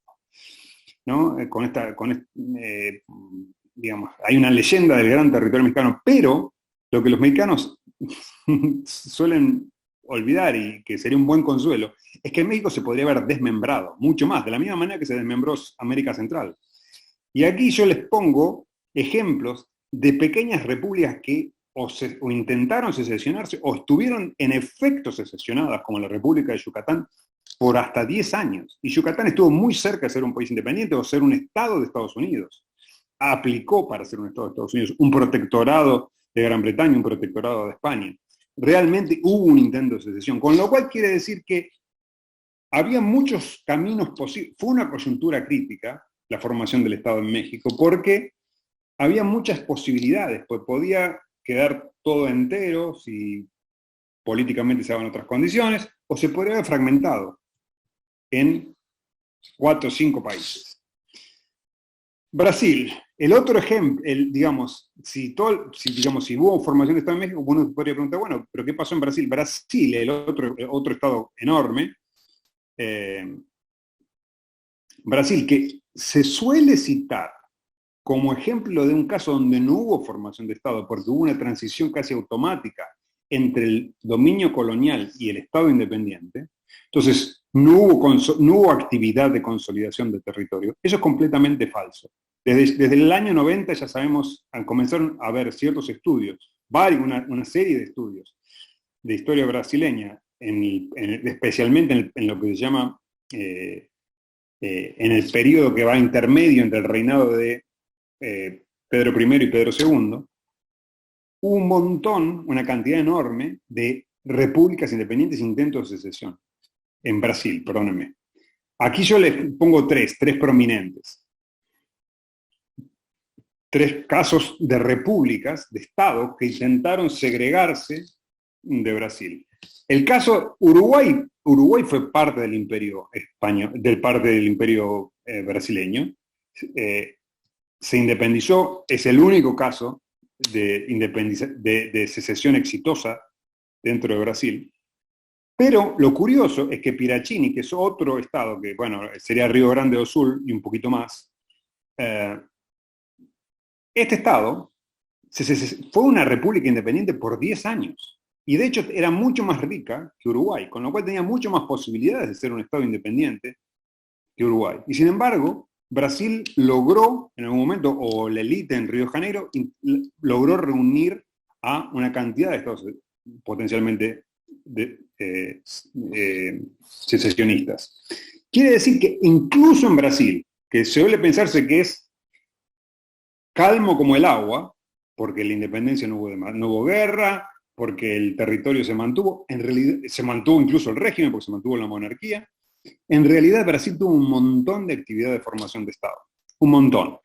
¿no? Digamos, hay una leyenda del gran territorio mexicano, pero lo que los mexicanos suelen olvidar, y que sería un buen consuelo, es que México se podría haber desmembrado mucho más, de la misma manera que se desmembró América Central. Y aquí yo les pongo ejemplos de pequeñas repúblicas que o intentaron secesionarse o estuvieron en efecto secesionadas, como la República de Yucatán, por hasta 10 años. Y Yucatán estuvo muy cerca de ser un país independiente o ser un estado de Estados Unidos. Aplicó para ser un estado de Estados Unidos, un protectorado de Gran Bretaña, un protectorado de España. Realmente hubo un intento de secesión, con lo cual quiere decir que había muchos caminos posibles. Fue una coyuntura crítica la formación del Estado en México, porque había muchas posibilidades, pues podía quedar todo entero si políticamente se daban otras condiciones, o se podría haber fragmentado en 4 o 5 países. Brasil, el otro ejemplo, digamos, si hubo formación de Estado en México, uno podría preguntar, bueno, ¿pero qué pasó en Brasil? Brasil, el otro estado enorme, Brasil, que se suele citar como ejemplo de un caso donde no hubo formación de Estado, porque hubo una transición casi automática entre el dominio colonial y el Estado independiente. Entonces, no hubo actividad de consolidación de territorio. Eso es completamente falso. Desde el año 90 ya sabemos, comenzaron a haber ciertos estudios, una serie de estudios de historia brasileña, especialmente en lo que se llama, en el periodo que va intermedio entre el reinado de Pedro I y Pedro II, hubo un montón, una cantidad enorme de repúblicas independientes e intentos de secesión. En Brasil, perdónenme. Aquí yo les pongo tres prominentes. 3 casos de repúblicas, de estados, que intentaron segregarse de Brasil. El caso Uruguay fue parte del imperio español, parte del imperio brasileño. Se independizó, es el único caso de secesión exitosa dentro de Brasil. Pero lo curioso es que Pirachini, que es otro estado, que bueno, sería Río Grande do Sul y un poquito más, este estado fue una república independiente por 10 años. Y de hecho era mucho más rica que Uruguay, con lo cual tenía mucho más posibilidades de ser un estado independiente que Uruguay. Y sin embargo, Brasil logró, en algún momento, o la élite en Río de Janeiro, logró reunir a una cantidad de estados potencialmente secesionistas. Quiere decir que incluso en Brasil, que suele pensarse que es calmo como el agua, porque la independencia no hubo guerra, porque el territorio se mantuvo, en realidad se mantuvo incluso el régimen, porque se mantuvo la monarquía. En realidad Brasil tuvo un montón de actividad de formación de Estado, un montón.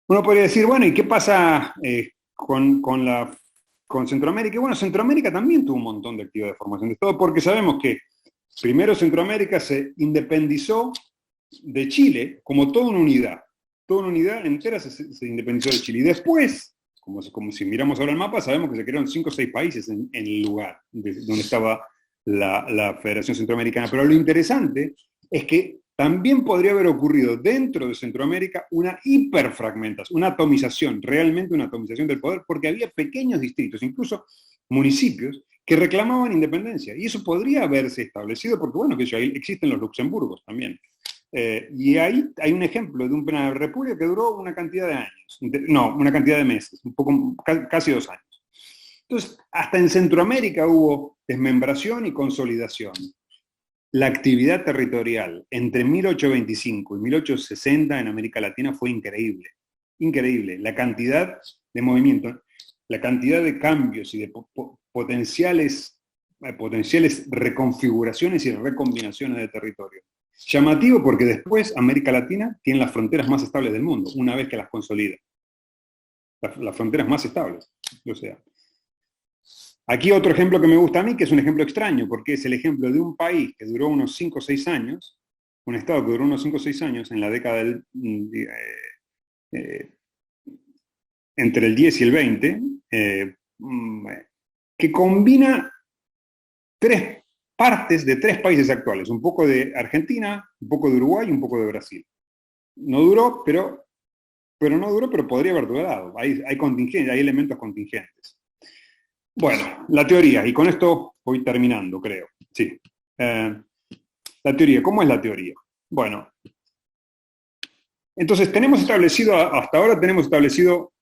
Uno podría decir, bueno, ¿y qué pasa con Centroamérica? Bueno, Centroamérica también tuvo un montón de actividad de formación de Estado, porque sabemos que primero Centroamérica se independizó de Chile como toda una unidad entera se independizó de Chile. Y después, como si miramos ahora el mapa, sabemos que se crearon 5 o 6 países en el lugar donde estaba la Federación Centroamericana. Pero lo interesante es que también podría haber ocurrido dentro de Centroamérica una hiperfragmentación, realmente una atomización del poder, porque había pequeños distritos, incluso municipios, que reclamaban independencia. Y eso podría haberse establecido, porque bueno, que ahí existen los Luxemburgos también. Y ahí hay un ejemplo de una república que duró una cantidad de años, una cantidad de meses, casi 2 años. Entonces, hasta en Centroamérica hubo desmembración y consolidación. La actividad territorial entre 1825 y 1860 en América Latina fue increíble. Increíble. La cantidad de movimientos, la cantidad de cambios y de potenciales reconfiguraciones y recombinaciones de territorio. Llamativo porque después América Latina tiene las fronteras más estables del mundo, una vez que las consolida. Las fronteras más estables. O sea, aquí otro ejemplo que me gusta a mí, que es un ejemplo extraño, porque es el ejemplo de un país que duró unos 5 o 6 años, un estado que duró unos 5 o 6 años en la década del, entre el 10 y el 20, que combina 3 partes de 3 países actuales, un poco de Argentina, un poco de Uruguay y un poco de Brasil. No duró, pero no duró, pero podría haber durado. Hay elementos contingentes. Bueno, la teoría, y con esto voy terminando, creo. Sí. La teoría, ¿cómo es la teoría? Bueno, entonces hasta ahora tenemos establecido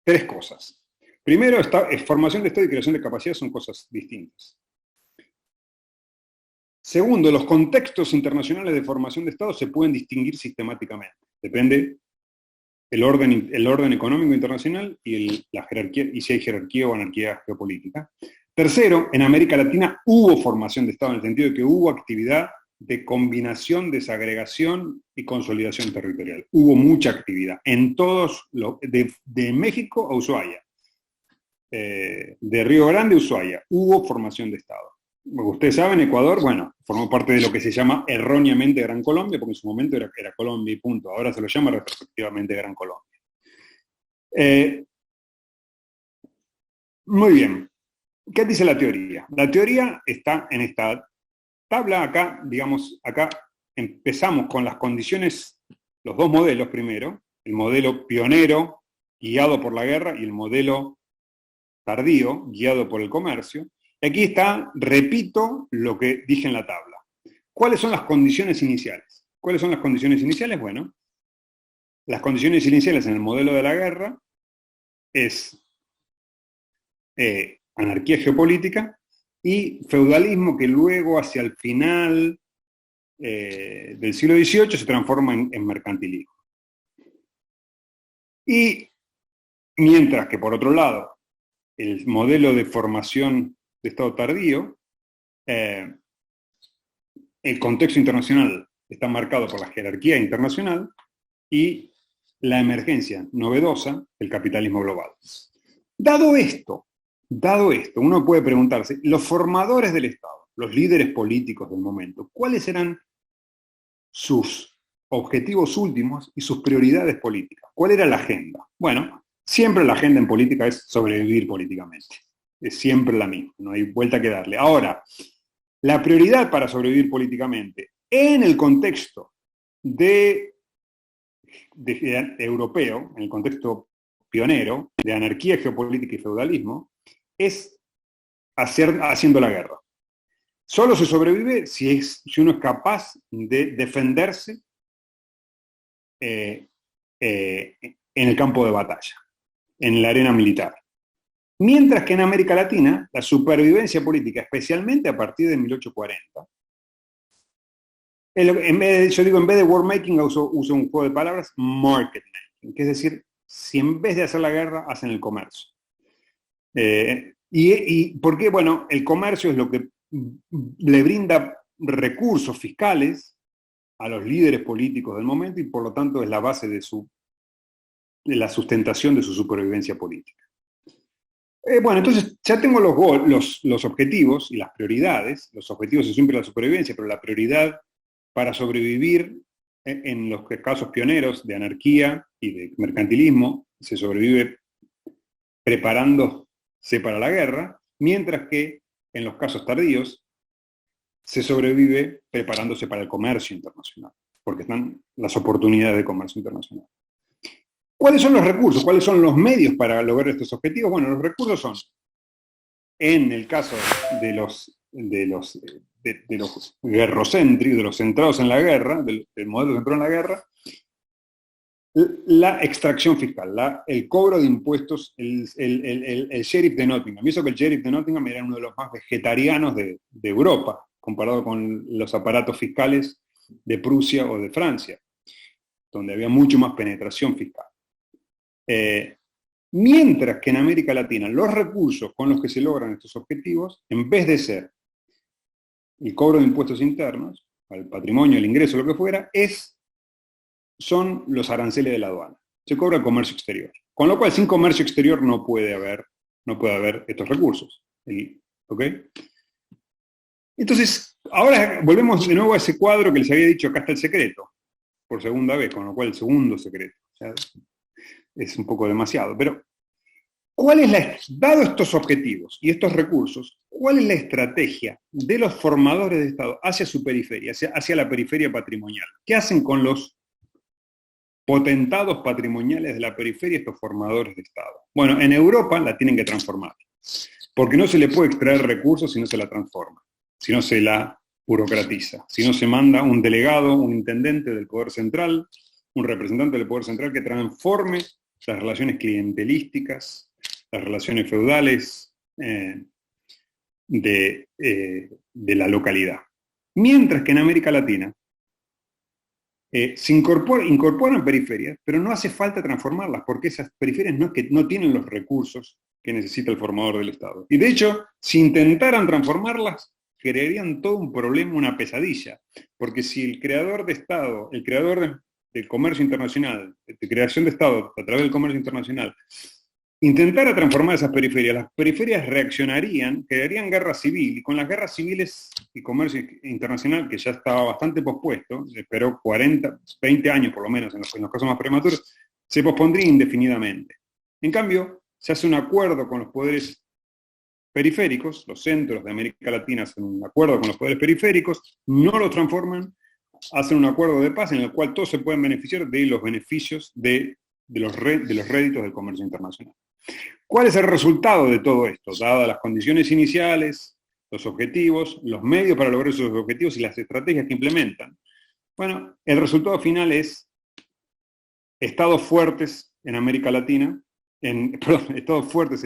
3 cosas. Primero, formación de Estado y creación de capacidad son cosas distintas. Segundo, los contextos internacionales de formación de Estado se pueden distinguir sistemáticamente. Depende el orden económico internacional y la jerarquía, y si hay jerarquía o anarquía geopolítica. Tercero, en América Latina hubo formación de Estado en el sentido de que hubo actividad de combinación, desagregación y consolidación territorial. Hubo mucha actividad en todos, de México a Ushuaia, de Río Grande a Ushuaia, hubo formación de Estado. Como ustedes saben, Ecuador, bueno, formó parte de lo que se llama erróneamente Gran Colombia, porque en su momento era Colombia y punto. Ahora se lo llama retrospectivamente Gran Colombia. Muy bien. ¿Qué dice la teoría? La teoría está en esta tabla acá, digamos, acá empezamos con las condiciones, los 2 modelos primero, el modelo pionero, guiado por la guerra, y el modelo tardío, guiado por el comercio. Y aquí está, repito lo que dije en la tabla. ¿Cuáles son las condiciones iniciales? ¿Cuáles son las condiciones iniciales? Bueno, las condiciones iniciales en el modelo de la guerra es anarquía geopolítica y feudalismo que luego, hacia el final del siglo XVIII, se transforma en mercantilismo. Y mientras que, por otro lado, el modelo de formación de Estado tardío, el contexto internacional está marcado por la jerarquía internacional y la emergencia novedosa del capitalismo global. Dado esto, uno puede preguntarse, los formadores del Estado, los líderes políticos del momento, ¿cuáles eran sus objetivos últimos y sus prioridades políticas? ¿Cuál era la agenda? Bueno, siempre la agenda en política es sobrevivir políticamente. Es siempre la misma, no hay vuelta que darle. Ahora, la prioridad para sobrevivir políticamente en el contexto europeo, en el contexto pionero de anarquía geopolítica y feudalismo, es haciendo la guerra. Solo se sobrevive si uno es capaz de defenderse en el campo de batalla, en la arena militar. Mientras que en América Latina, la supervivencia política, especialmente a partir de 1840, en vez de war making, uso un juego de palabras, market making, que es decir, si en vez de hacer la guerra, hacen el comercio. ¿Y por qué? Bueno, el comercio es lo que le brinda recursos fiscales a los líderes políticos del momento y por lo tanto es la base de la sustentación de su supervivencia política. Bueno, entonces ya tengo los objetivos y las prioridades. Los objetivos es siempre la supervivencia, pero la prioridad para sobrevivir en los casos pioneros de anarquía y de mercantilismo, se sobrevive preparándose para la guerra, mientras que en los casos tardíos se sobrevive preparándose para el comercio internacional, porque están las oportunidades de comercio internacional. ¿Cuáles son los recursos? ¿Cuáles son los medios para lograr estos objetivos? Bueno, los recursos son, en el caso de los guerrocéntricos, de los centrados en la guerra, del modelo centrado en la guerra, La extracción fiscal, el cobro de impuestos, el sheriff de Nottingham. Y eso que el sheriff de Nottingham era uno de los más vegetarianos de Europa, comparado con los aparatos fiscales de Prusia o de Francia, donde había mucho más penetración fiscal. Mientras que en América Latina los recursos con los que se logran estos objetivos, en vez de ser el cobro de impuestos internos, al patrimonio, el ingreso, lo que fuera, son los aranceles de la aduana. Se cobra el comercio exterior. Con lo cual, sin comercio exterior no puede haber estos recursos. ¿Ok? Entonces, ahora volvemos de nuevo a ese cuadro que les había dicho, acá está el secreto, por segunda vez, con lo cual el segundo secreto. O sea, es un poco demasiado. Pero, dado estos objetivos y estos recursos, ¿cuál es la estrategia de los formadores de Estado hacia su periferia, hacia la periferia patrimonial? ¿Qué hacen con los potentados patrimoniales de la periferia estos formadores de Estado? Bueno, en Europa la tienen que transformar, porque no se le puede extraer recursos si no se la transforma, si no se la burocratiza, si no se manda un delegado, un intendente del Poder Central, un representante del Poder Central que transforme las relaciones clientelísticas, las relaciones feudales de la localidad. Mientras que en América Latina se incorporan periferias, pero no hace falta transformarlas, porque esas periferias no tienen los recursos que necesita el formador del Estado. Y de hecho, si intentaran transformarlas, crearían todo un problema, una pesadilla, porque si el creador de Estado, el creador del comercio internacional, de creación de Estado a través del comercio internacional, intentara transformar esas periferias, las periferias reaccionarían, crearían guerra civil, y con las guerras civiles y comercio internacional, que ya estaba bastante pospuesto, esperó 40, 20 años por lo menos en los casos más prematuros, se pospondría indefinidamente. En cambio, se hace un acuerdo con los poderes periféricos, los centros de América Latina hacen un acuerdo con los poderes periféricos, no los transforman, hacen un acuerdo de paz en el cual todos se pueden beneficiar de los beneficios de los réditos del comercio internacional. ¿Cuál es el resultado de todo esto? Dadas las condiciones iniciales, los objetivos, los medios para lograr esos objetivos y las estrategias que implementan. Bueno, el resultado final es estados fuertes en América Latina, estados fuertes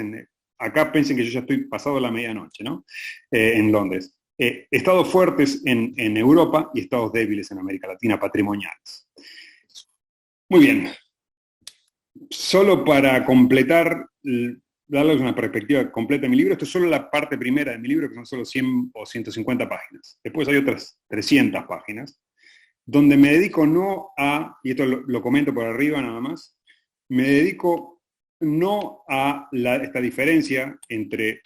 acá piensen que yo ya estoy pasado la medianoche, ¿no? En Londres. Estados fuertes en Europa y estados débiles en América Latina, patrimoniales. Muy bien. Solo para completar, darles una perspectiva completa de mi libro, esto es solo la parte primera de mi libro, que son solo 100 o 150 páginas. Después hay otras 300 páginas, donde me dedico no a, y esto lo comento por arriba nada más, me dedico no a esta diferencia entre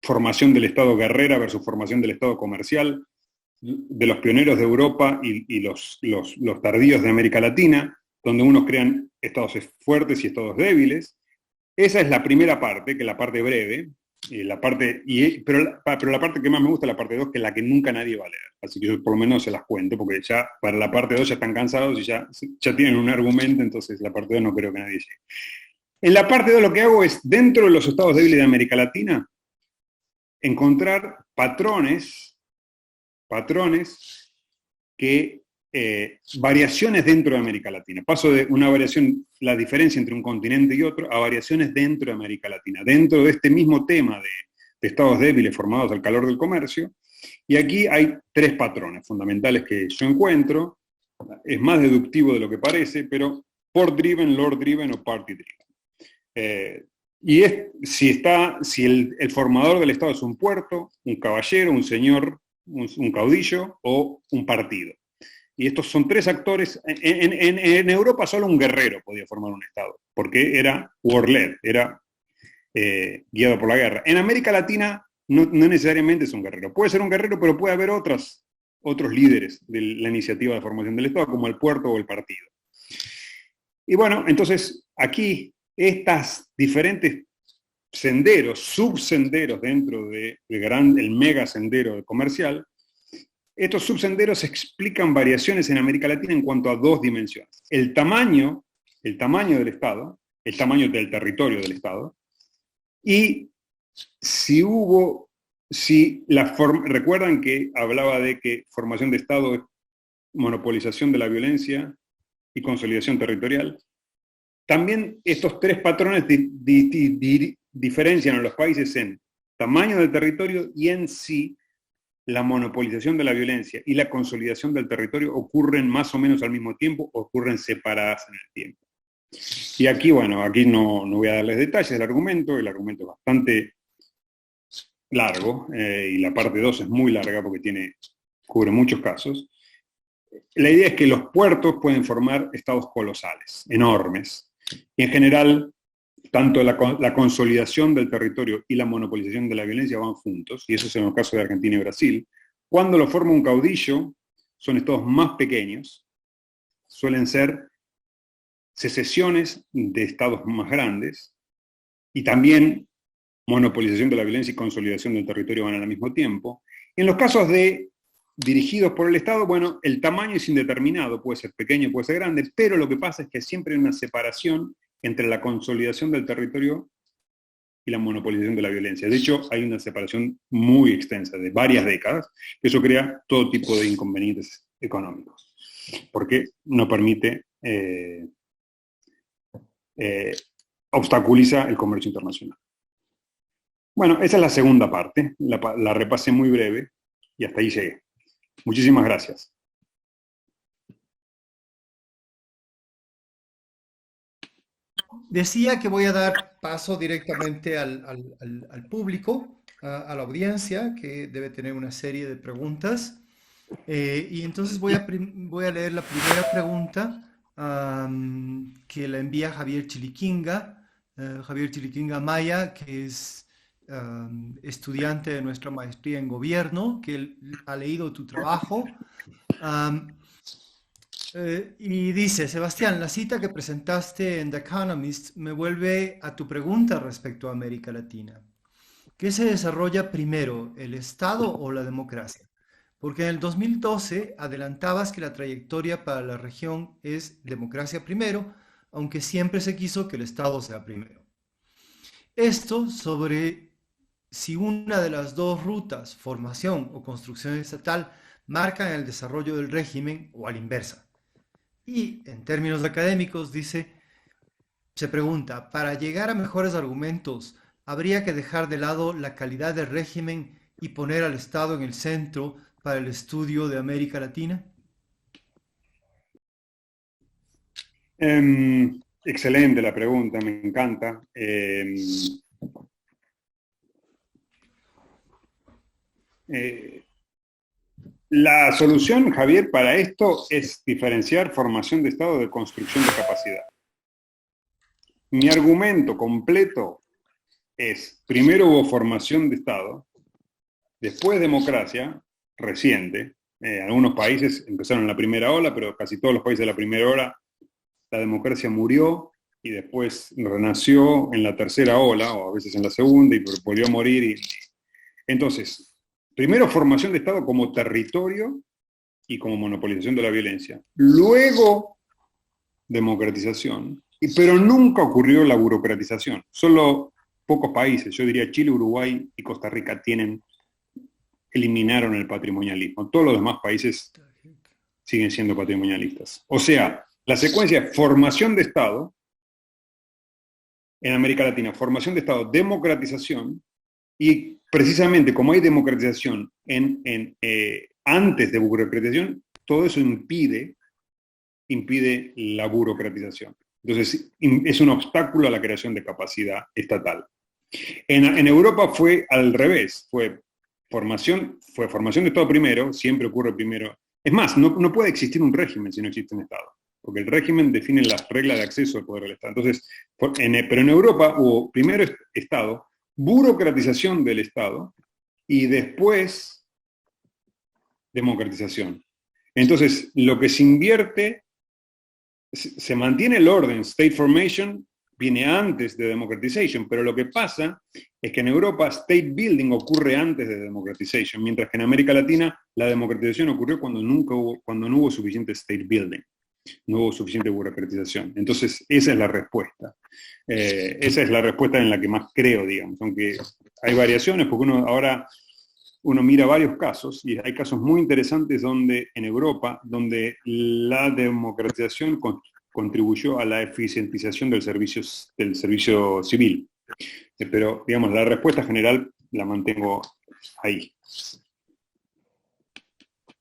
formación del Estado guerrera versus formación del Estado comercial, de los pioneros de Europa y los tardíos de América Latina, donde unos crean estados fuertes y estados débiles. Esa es la primera parte, que es la parte breve, pero la parte que más me gusta es la parte 2, que es la que nunca nadie va a leer. Así que yo por lo menos se las cuento, porque ya para la parte 2 ya están cansados y ya tienen un argumento, entonces la parte 2 no creo que nadie llegue. En la parte 2 lo que hago es, dentro de los estados débiles de América Latina, encontrar patrones que variaciones dentro de América Latina. Paso de una variación, la diferencia entre un continente y otro, a variaciones dentro de América Latina, dentro de este mismo tema de estados débiles formados al calor del comercio. Y aquí hay 3 patrones fundamentales que yo encuentro. Es más deductivo de lo que parece, pero port-driven, lord-driven o party-driven. Si el formador del Estado es un puerto, un caballero, un señor, un caudillo o un partido. Y estos son 3 actores. En Europa solo un guerrero podía formar un Estado, porque era war-led, era guiado por la guerra. En América Latina no necesariamente es un guerrero. Puede ser un guerrero, pero puede haber otros líderes de la iniciativa de formación del Estado, como el puerto o el partido. Y bueno, entonces aquí estas diferentes senderos, subsenderos dentro del mega sendero comercial, estos subsenderos explican variaciones en América Latina en cuanto a 2 dimensiones. El tamaño del Estado, el tamaño del territorio del Estado, y recuerdan que hablaba de que formación de Estado monopolización de la violencia y consolidación territorial. También estos tres patrones diferencian a los países en tamaño del territorio y en sí la monopolización de la violencia y la consolidación del territorio ocurren más o menos al mismo tiempo, ocurren separadas en el tiempo. Y aquí, bueno, aquí no voy a darles detalles del argumento, el argumento es bastante largo, y la parte 2 es muy larga porque cubre muchos casos. La idea es que los puertos pueden formar estados colosales, enormes, y en general, tanto la consolidación del territorio y la monopolización de la violencia van juntos, y eso es en el caso de Argentina y Brasil. Cuando lo forma un caudillo, son estados más pequeños, suelen ser secesiones de estados más grandes, y también monopolización de la violencia y consolidación del territorio van al mismo tiempo. En los casos dirigidos por el Estado, bueno, el tamaño es indeterminado, puede ser pequeño, puede ser grande, pero lo que pasa es que siempre hay una separación entre la consolidación del territorio y la monopolización de la violencia. De hecho, hay una separación muy extensa, de varias décadas, que eso crea todo tipo de inconvenientes económicos, porque no permite, obstaculiza el comercio internacional. Bueno, esa es la segunda parte, la repasé muy breve y hasta ahí llegué. Muchísimas gracias. Decía que voy a dar paso directamente al público, la audiencia, que debe tener una serie de preguntas. Y entonces voy a leer la primera pregunta, que la envía Javier Chiliquinga Maya, que es estudiante de nuestra maestría en gobierno, que él ha leído tu trabajo. Y dice, Sebastián, la cita que presentaste en The Economist me vuelve a tu pregunta respecto a América Latina. ¿Qué se desarrolla primero, el Estado o la democracia? Porque en el 2012 adelantabas que la trayectoria para la región es democracia primero, aunque siempre se quiso que el Estado sea primero. Esto sobre si una de las dos rutas, formación o construcción estatal, marcan el desarrollo del régimen o a la inversa. Y en términos académicos se pregunta, para llegar a mejores argumentos, ¿habría que dejar de lado la calidad del régimen y poner al Estado en el centro para el estudio de América Latina? Excelente la pregunta, me encanta. La solución, Javier, para esto es diferenciar formación de Estado de construcción de capacidad. Mi argumento completo es, primero hubo formación de Estado, después democracia, reciente. Algunos países empezaron en la primera ola, pero casi todos los países de la primera ola, la democracia murió y después renació en la tercera ola, o a veces en la segunda, y volvió a morir. Entonces, primero formación de Estado como territorio y como monopolización de la violencia. Luego, democratización, pero nunca ocurrió la burocratización. Solo pocos países, yo diría Chile, Uruguay y Costa Rica, eliminaron el patrimonialismo. Todos los demás países siguen siendo patrimonialistas. O sea, la secuencia es formación de Estado, en América Latina, formación de Estado, democratización, y precisamente como hay democratización antes de burocratización, todo eso impide la burocratización. Entonces, es un obstáculo a la creación de capacidad estatal. En Europa fue al revés, fue formación de Estado primero, siempre ocurre primero. Es más, no puede existir un régimen si no existe un Estado, porque el régimen define las reglas de acceso al poder del Estado. Entonces, pero en Europa hubo primero Estado, burocratización del Estado y después democratización. Entonces, lo que se invierte, se mantiene el orden, state formation viene antes de democratization, pero lo que pasa es que en Europa state building ocurre antes de democratization, mientras que en América Latina la democratización ocurrió cuando no hubo suficiente state building. No hubo suficiente burocratización. Entonces, esa es la respuesta. Esa es la respuesta en la que más creo, digamos, aunque hay variaciones, porque uno ahora uno mira varios casos, y hay casos muy interesantes donde, en Europa, donde la democratización contribuyó a la eficientización del servicio civil. Pero, digamos, la respuesta general la mantengo ahí.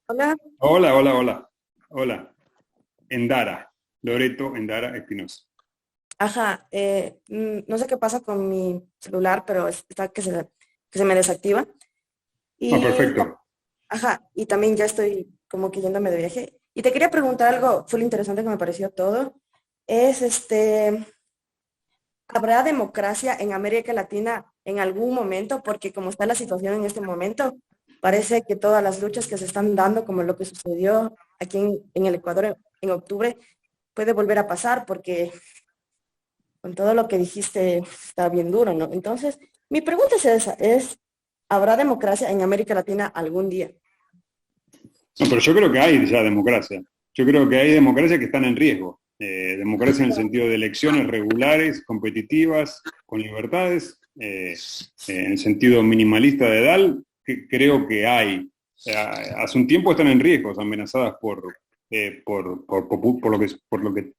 Hola. Hola, hola, hola. Hola. Endara. Loreto Endara Espinosa. Ajá, no sé qué pasa con mi celular, pero está que se me desactiva. Ah, Y, perfecto. ajá, y también ya estoy como que yéndome de viaje. Y te quería preguntar algo, fue lo interesante que me pareció todo. Es ¿habrá democracia en América Latina en algún momento? Porque como está la situación en este momento, parece que todas las luchas que se están dando, como lo que sucedió aquí en el Ecuador en octubre, puede volver a pasar porque con todo lo que dijiste está bien duro, ¿no? Entonces, mi pregunta es esa, ¿habrá democracia en América Latina algún día? No, pero yo creo que hay ya democracia. Yo creo que hay democracia que están en riesgo. Democracia en el sentido de elecciones regulares, competitivas, con libertades. En el sentido minimalista de Dahl, creo que hay. Hace un tiempo están en riesgo, amenazadas por lo que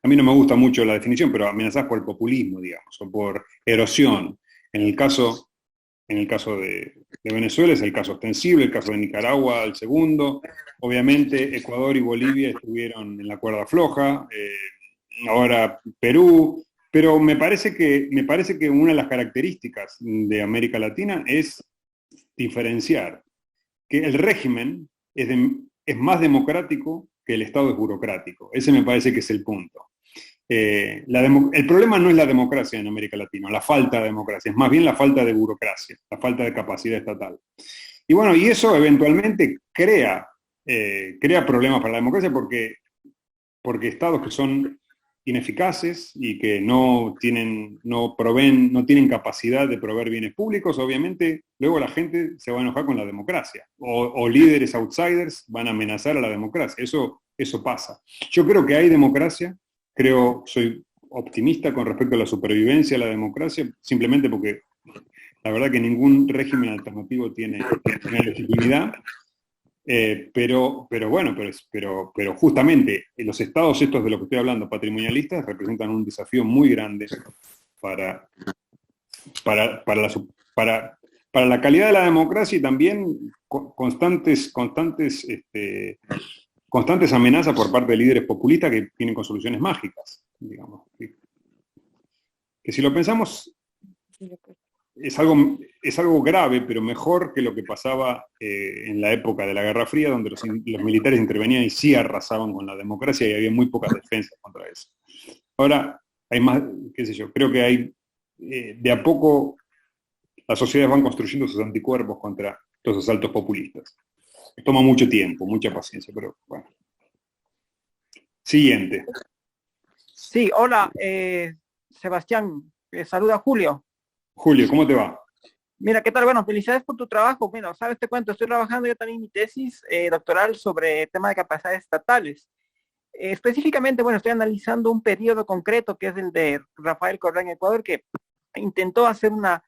a mí no me gusta mucho la definición, pero amenazadas por el populismo, digamos, o por erosión. En el caso, de Venezuela es el caso ostensible, el caso de Nicaragua el segundo. Obviamente Ecuador y Bolivia estuvieron en la cuerda floja, ahora Perú, pero me parece que una de las características de América Latina es diferenciar que el régimen es más democrático que el Estado es burocrático. Ese me parece que es el punto. El problema no es la democracia en América Latina, la falta de democracia, es más bien la falta de burocracia, la falta de capacidad estatal. Y bueno, y eso eventualmente crea problemas para la democracia porque estados que son ineficaces y que no tienen capacidad de proveer bienes públicos, obviamente luego la gente se va a enojar con la democracia. O líderes outsiders van a amenazar a la democracia. Eso pasa. Yo creo que hay democracia, soy optimista con respecto a la supervivencia de la democracia, simplemente porque la verdad que ningún régimen alternativo tiene legitimidad. Pero justamente los estados estos de los que estoy hablando, patrimonialistas, representan un desafío muy grande para, para la calidad de la democracia y también constantes amenazas por parte de líderes populistas que vienen con soluciones mágicas, digamos. Que si lo pensamos, es algo grave, pero mejor que lo que pasaba en la época de la Guerra Fría, donde los militares intervenían y sí arrasaban con la democracia y había muy pocas defensas contra eso. Ahora hay más, qué sé yo, creo que hay, de a poco las sociedades van construyendo sus anticuerpos contra los asaltos populistas. Toma mucho tiempo, mucha paciencia, pero bueno. Siguiente. Sí, hola, Sebastián, saluda Julio. Julio, ¿cómo te va? Mira, ¿qué tal? Bueno, felicidades por tu trabajo. Bueno, sabes, te cuento, estoy trabajando yo también mi tesis doctoral sobre tema de capacidades estatales. Específicamente, bueno, estoy analizando un periodo concreto que es el de Rafael Correa en Ecuador, que intentó hacer una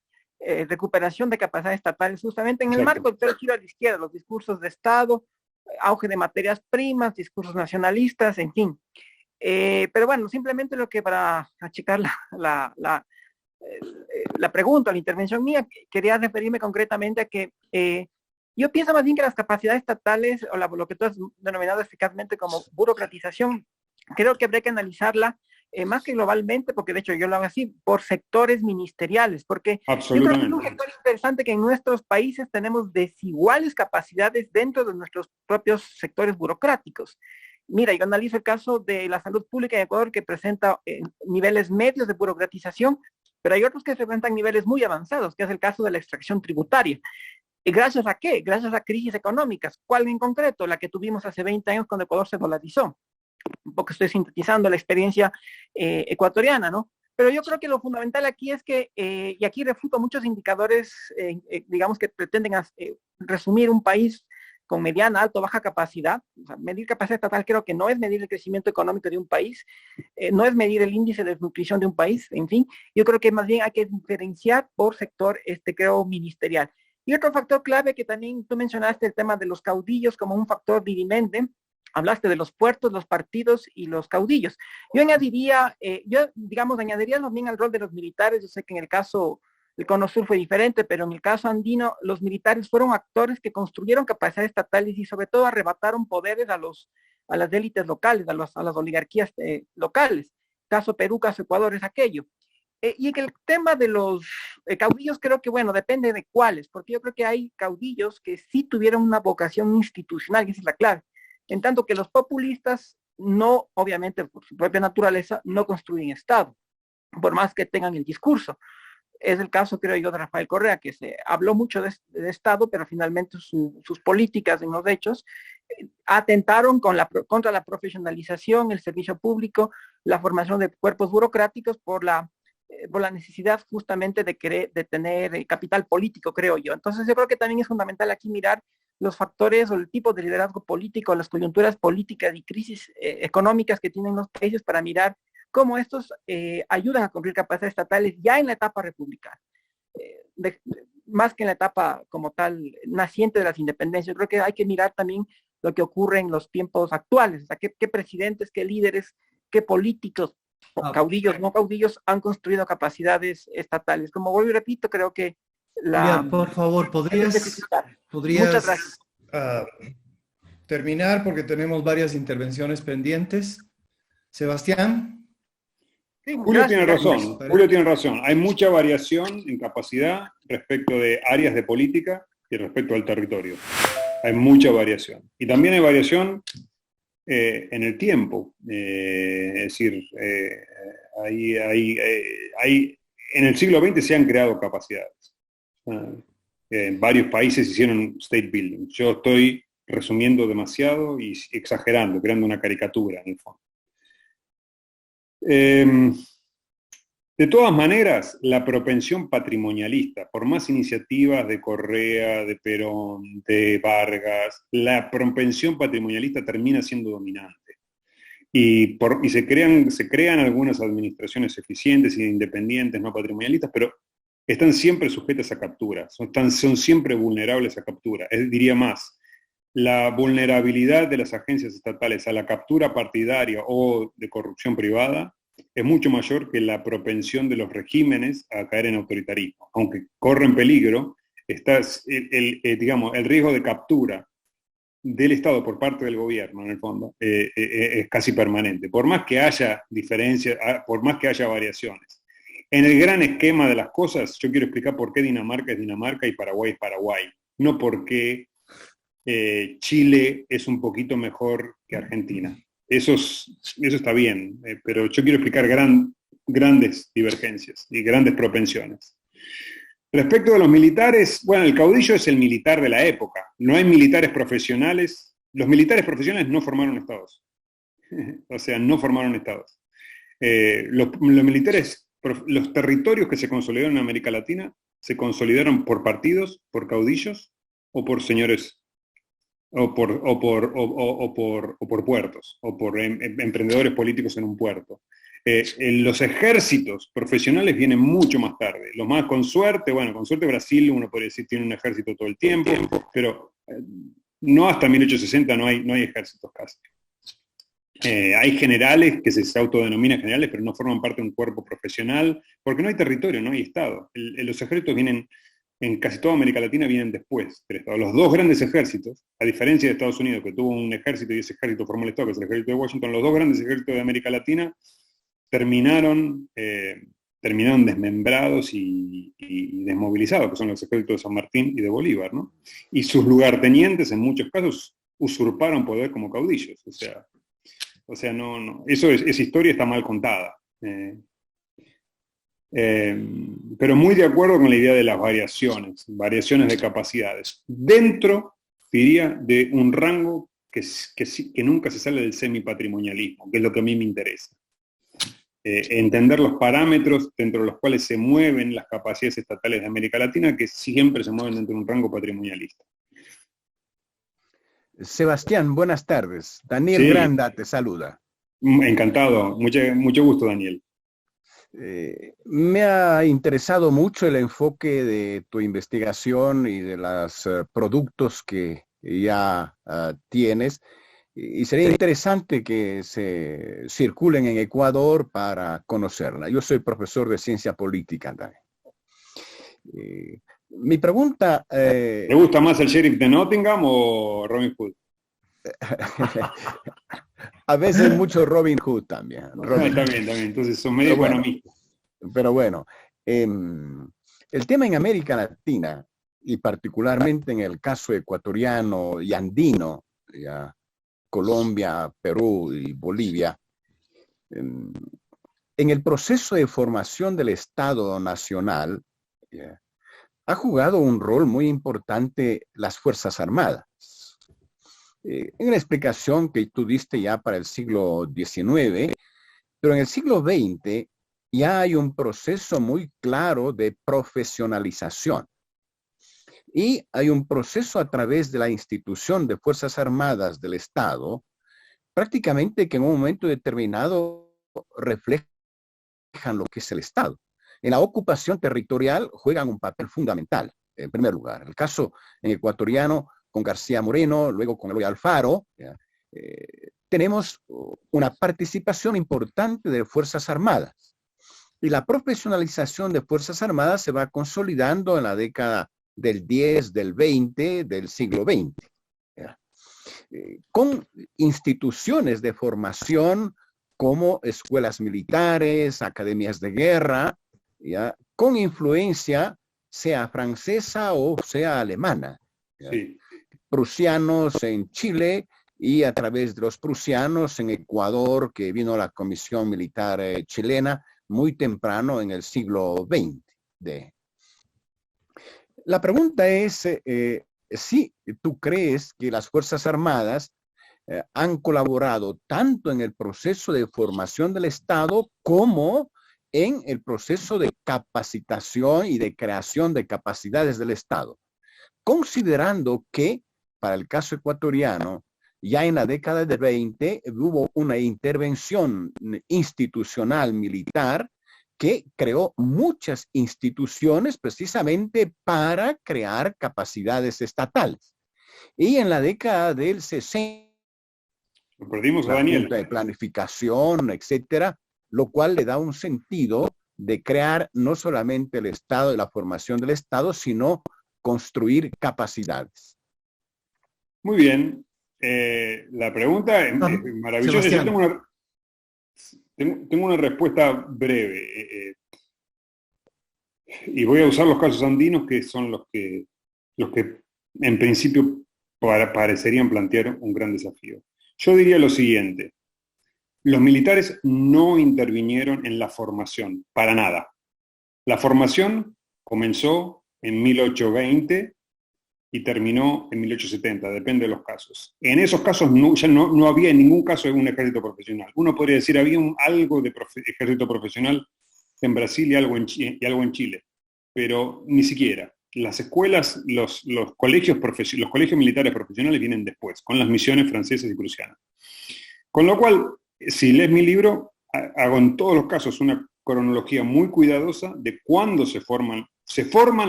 recuperación de capacidades estatales justamente en el marco del tercer giro a la izquierda, los discursos de Estado, auge de materias primas, discursos nacionalistas, en fin. Pero bueno, simplemente lo que para achicar la pregunta, la intervención mía, quería referirme concretamente a que yo pienso más bien que las capacidades estatales, o lo que tú has denominado eficazmente como burocratización, creo que habría que analizarla más que globalmente, porque de hecho yo lo hago así, por sectores ministeriales, porque yo creo que es un sector interesante que en nuestros países tenemos desiguales capacidades dentro de nuestros propios sectores burocráticos. Mira, yo analizo el caso de la salud pública en Ecuador, que presenta niveles medios de burocratización, pero hay otros que presentan niveles muy avanzados, que es el caso de la extracción tributaria. ¿Y gracias a qué? Gracias a crisis económicas. ¿Cuál en concreto? La que tuvimos hace 20 años cuando Ecuador se dolarizó. Un poco estoy sintetizando la experiencia ecuatoriana, ¿no? Pero yo creo que lo fundamental aquí es que, y aquí refuto muchos indicadores, digamos, que pretenden resumir un país con mediana, alto, baja capacidad. O sea, medir capacidad estatal creo que no es medir el crecimiento económico de un país, no es medir el índice de desnutrición de un país, en fin. Yo creo que más bien hay que diferenciar por sector, creo, ministerial. Y otro factor clave que también tú mencionaste, el tema de los caudillos como un factor dirimente. Hablaste de los puertos, los partidos y los caudillos. Yo añadiría, digamos, añadiría también al rol de los militares. Yo sé que en el caso del Cono Sur fue diferente, pero en el caso andino, los militares fueron actores que construyeron capacidades estatales y sobre todo arrebataron poderes a las élites locales, a las oligarquías locales. Caso Perú, caso Ecuador es aquello. Y en el tema de los caudillos, creo que, bueno, depende de cuáles, porque yo creo que hay caudillos que sí tuvieron una vocación institucional, y esa es la clave. En tanto que los populistas no, obviamente, por su propia naturaleza, no construyen Estado, por más que tengan el discurso. Es el caso, creo yo, de Rafael Correa, que se habló mucho de Estado, pero finalmente sus políticas en los hechos atentaron contra la profesionalización, el servicio público, la formación de cuerpos burocráticos por la necesidad justamente de tener capital político, creo yo. Entonces yo creo que también es fundamental aquí mirar los factores o el tipo de liderazgo político, las coyunturas políticas y crisis económicas que tienen los países para mirar cómo estos ayudan a cumplir capacidades estatales ya en la etapa republicana, más que en la etapa como tal naciente de las independencias. Yo creo que hay que mirar también lo que ocurre en los tiempos actuales, o sea, qué presidentes, qué líderes, qué políticos, caudillos, no caudillos, han construido capacidades estatales. Como vuelvo y repito, creo que Julia, por favor, ¿podrías terminar? Porque tenemos varias intervenciones pendientes. Sebastián. Sí, Julio tiene razón, Julio tiene razón. Hay mucha variación en capacidad respecto de áreas de política y respecto al territorio. Hay mucha variación. Y también hay variación en el tiempo. Es decir, en el siglo XX se han creado capacidades. En varios países hicieron state building. Yo estoy resumiendo demasiado y exagerando, creando una caricatura en el fondo. De todas maneras, la propensión patrimonialista, por más iniciativas de Correa, de Perón, de Vargas, la propensión patrimonialista termina siendo dominante. Y se crean algunas administraciones eficientes e independientes, no patrimonialistas, pero están siempre sujetas a captura, son siempre vulnerables a captura. Diría más, la vulnerabilidad de las agencias estatales a la captura partidaria o de corrupción privada es mucho mayor que la propensión de los regímenes a caer en autoritarismo. Aunque corren peligro, digamos, el riesgo de captura del Estado por parte del gobierno, en el fondo, es casi permanente, por más que haya diferencias, por más que haya variaciones. En el gran esquema de las cosas, yo quiero explicar por qué Dinamarca es Dinamarca y Paraguay es Paraguay, no por qué Chile es un poquito mejor que Argentina. Eso está bien, pero yo quiero explicar grandes divergencias y grandes propensiones. Respecto de los militares, bueno, el caudillo es el militar de la época. No hay militares profesionales. Los militares profesionales no formaron estados. O sea, no formaron estados. Los militares, los territorios que se consolidaron en América Latina, se consolidaron por partidos, por caudillos o por señores, o por puertos, o por emprendedores políticos en un puerto. Los ejércitos profesionales vienen mucho más tarde. Los más con suerte Brasil, uno puede decir, tiene un ejército todo el tiempo, pero no hasta 1860 no hay ejércitos casi. Hay generales que se autodenominan generales, pero no forman parte de un cuerpo profesional, porque no hay territorio, no hay Estado. Los ejércitos vienen, en casi toda América Latina, vienen después del Estado. Los dos grandes ejércitos, a diferencia de Estados Unidos, que tuvo un ejército y ese ejército formó el Estado, que es el ejército de Washington, los dos grandes ejércitos de América Latina terminaron desmembrados y desmovilizados, que son los ejércitos de San Martín y de Bolívar, ¿no? Y sus lugartenientes, en muchos casos, usurparon poder como caudillos. O sea, no, esa historia está mal contada. Pero muy de acuerdo con la idea de las variaciones de capacidades, dentro, diría, de un rango que nunca se sale del semipatrimonialismo, que es lo que a mí me interesa. Entender los parámetros dentro de los cuales se mueven las capacidades estatales de América Latina, que siempre se mueven dentro de un rango patrimonialista. Sebastián, buenas tardes. Daniel Sí. Granda te saluda. Encantado, mucho gusto, Daniel. Me ha interesado mucho el enfoque de tu investigación y de los productos que ya tienes. Y sería interesante que se circulen en Ecuador para conocerla. Yo soy profesor de ciencia política también. Mi pregunta... ¿Te gusta más el sheriff de Nottingham o Robin Hood? A veces mucho Robin Hood también. También. Entonces son medio economistas. Pero bueno, el tema en América Latina, y particularmente en el caso ecuatoriano y andino, ya, Colombia, Perú y Bolivia, en el proceso de formación del Estado Nacional, ha jugado un rol muy importante las Fuerzas Armadas. En la explicación que tú diste ya para el siglo XIX, pero en el siglo XX ya hay un proceso muy claro de profesionalización. Y hay un proceso a través de la institución de Fuerzas Armadas del Estado, prácticamente que en un momento determinado reflejan lo que es el Estado. En la ocupación territorial juegan un papel fundamental, en primer lugar. El caso ecuatoriano con García Moreno, luego con Eloy Alfaro, tenemos una participación importante de Fuerzas Armadas. Y la profesionalización de Fuerzas Armadas se va consolidando en la década del 10, del 20, del siglo XX. Con instituciones de formación como escuelas militares, academias de guerra, ¿ya? Con influencia sea francesa o sea alemana. Sí. Prusianos en Chile y a través de los prusianos en Ecuador, que vino la Comisión Militar chilena muy temprano en el siglo XX. La pregunta es si tú crees que las Fuerzas Armadas han colaborado tanto en el proceso de formación del Estado como en el proceso de capacitación y de creación de capacidades del Estado, considerando que para el caso ecuatoriano, ya en la década del 20 hubo una intervención institucional militar que creó muchas instituciones precisamente para crear capacidades estatales. Y en la década del 60, lo perdimos a Daniel, de planificación, etcétera, lo cual le da un sentido de crear no solamente el Estado y la formación del Estado, sino construir capacidades. Muy bien. La pregunta es maravillosa. Yo tengo una respuesta breve. Y voy a usar los casos andinos, que son los que en principio parecerían plantear un gran desafío. Yo diría lo siguiente. Los militares no intervinieron en la formación, para nada. La formación comenzó en 1820 y terminó en 1870, depende de los casos. En esos casos ya no había en ningún caso un ejército profesional. Uno podría decir, había algo de ejército profesional en Brasil y algo en Chile, pero ni siquiera. Las escuelas, los colegios militares profesionales vienen después, con las misiones francesas y prusianas. Con lo cual, si lees mi libro, hago en todos los casos una cronología muy cuidadosa de cuándo se forman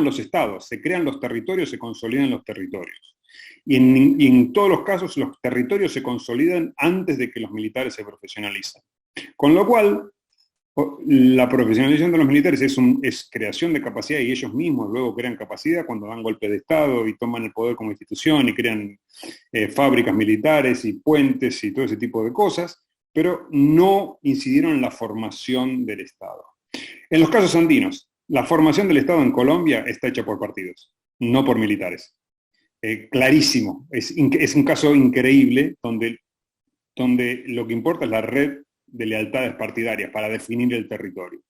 los estados, se crean los territorios, se consolidan los territorios. Y en todos los casos los territorios se consolidan antes de que los militares se profesionalicen. Con lo cual, la profesionalización de los militares es creación de capacidad y ellos mismos luego crean capacidad cuando dan golpe de Estado y toman el poder como institución y crean fábricas militares y puentes y todo ese tipo de cosas, pero no incidieron en la formación del Estado. En los casos andinos, la formación del Estado en Colombia está hecha por partidos, no por militares. Clarísimo, es un caso increíble donde lo que importa es la red de lealtades partidarias para definir el territorio.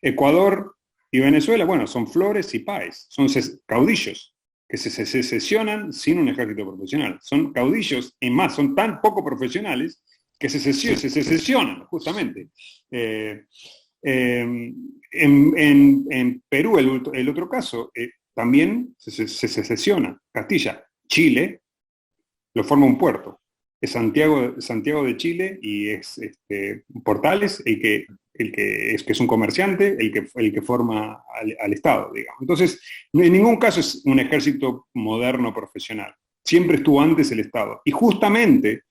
Ecuador y Venezuela, bueno, son Flores y Páez, son caudillos que se secesionan sin un ejército profesional. Son caudillos, y más, son tan poco profesionales que se secesionan, justamente. En Perú, el otro caso, también se secesiona. Castilla, Chile, lo forma un puerto. Es Santiago de Chile y es Portales el que que es un comerciante, el que forma al Estado, digamos. Entonces, en ningún caso es un ejército moderno profesional. Siempre estuvo antes el Estado. Y justamente,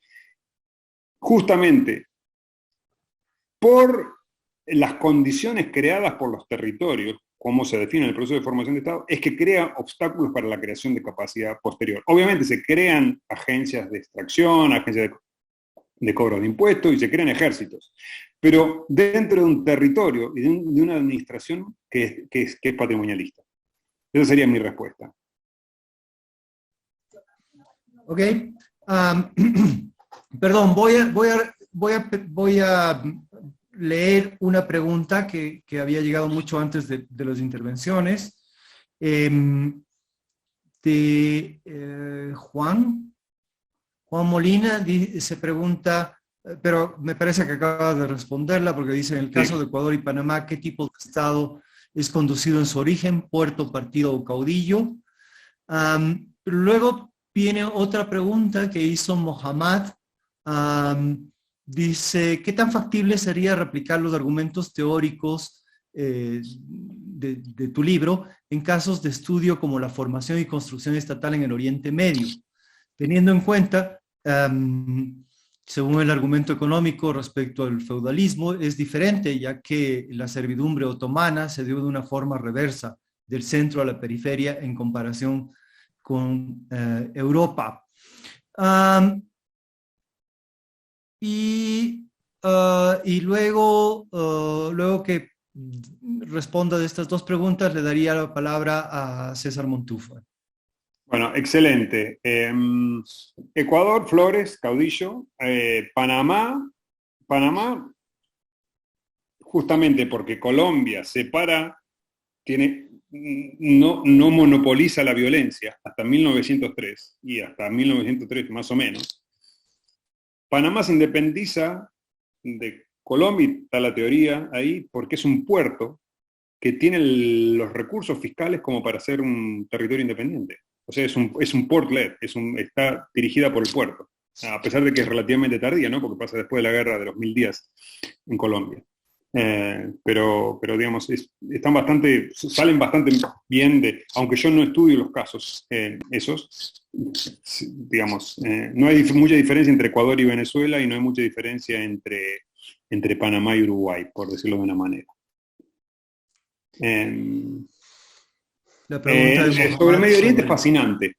por las condiciones creadas por los territorios, como se define en el proceso de formación de Estado, es que crea obstáculos para la creación de capacidad posterior. Obviamente se crean agencias de extracción, agencias de cobro de impuestos y se crean ejércitos, pero dentro de un territorio y de una administración que es patrimonialista. Esa sería mi respuesta. Ok. Perdón, voy a leer una pregunta que había llegado mucho antes de las intervenciones. Juan Molina se pregunta, pero me parece que acaba de responderla porque dice, en el caso de Ecuador y Panamá, ¿qué tipo de Estado es conducido en su origen? ¿Puerto, partido o caudillo? Luego viene otra pregunta que hizo Mohammad. Dice, ¿qué tan factible sería replicar los argumentos teóricos de tu libro en casos de estudio como la formación y construcción estatal en el Oriente Medio? Teniendo en cuenta, según el argumento económico respecto al feudalismo, es diferente, ya que la servidumbre otomana se dio de una forma reversa, del centro a la periferia en comparación con Europa. Y luego que responda de estas dos preguntas, le daría la palabra a César Montúfar. Bueno, excelente. Ecuador, Flores, caudillo. Panamá, justamente porque Colombia no monopoliza la violencia hasta 1903, y hasta 1903 más o menos. Panamá se independiza de Colombia, está la teoría ahí, porque es un puerto que tiene los recursos fiscales como para ser un territorio independiente. O sea, es un port-led, está dirigida por el puerto, a pesar de que es relativamente tardía, ¿no? Porque pasa después de la guerra de los 1000 días en Colombia. Pero digamos, salen bastante bien aunque yo no estudio los casos esos, digamos, no hay mucha diferencia entre Ecuador y Venezuela y no hay mucha diferencia entre Panamá y Uruguay, por decirlo de una manera. La pregunta de sobre el Medio Oriente es fascinante.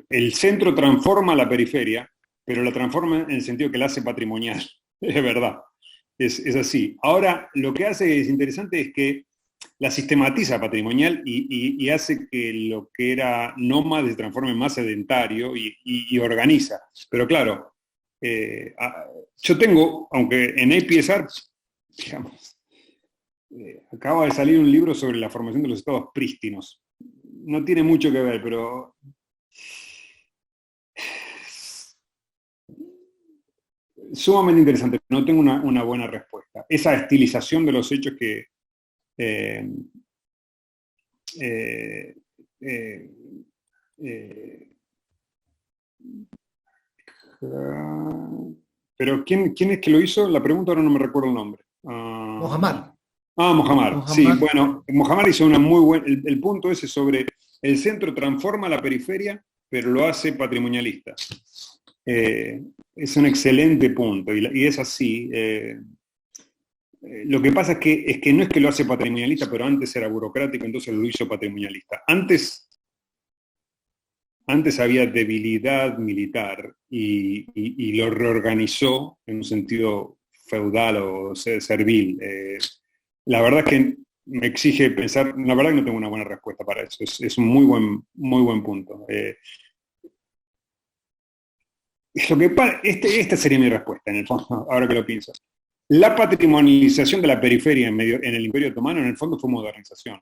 El centro transforma la periferia, pero la transforma en el sentido que la hace patrimonial. Es verdad, es así. Ahora, lo que hace es interesante es que la sistematiza patrimonial y hace que lo que era nómada se transforme en más sedentario y organiza. Pero claro, yo tengo, aunque en APSR, digamos, acaba de salir un libro sobre la formación de los estados prístinos. No tiene mucho que ver, pero sumamente interesante. No tengo una buena respuesta. Esa estilización de los hechos que pero ¿quién es que lo hizo? La pregunta ahora no me recuerdo el nombre. Mohammad. Mohammad. Sí, bueno, Mohammad hizo una muy buena... El punto ese sobre el centro transforma la periferia, pero lo hace patrimonialista. Es un excelente punto, y es así. Lo que pasa es que no es que lo hace patrimonialista, pero antes era burocrático, entonces lo hizo patrimonialista. Antes había debilidad militar y lo reorganizó en un sentido feudal o servil. La verdad es que me exige pensar, la verdad que no tengo una buena respuesta para eso, es un muy buen punto. Esta sería mi respuesta, en el fondo, ahora que lo pienso. La patrimonialización de la periferia en el Imperio Otomano, en el fondo, fue modernización.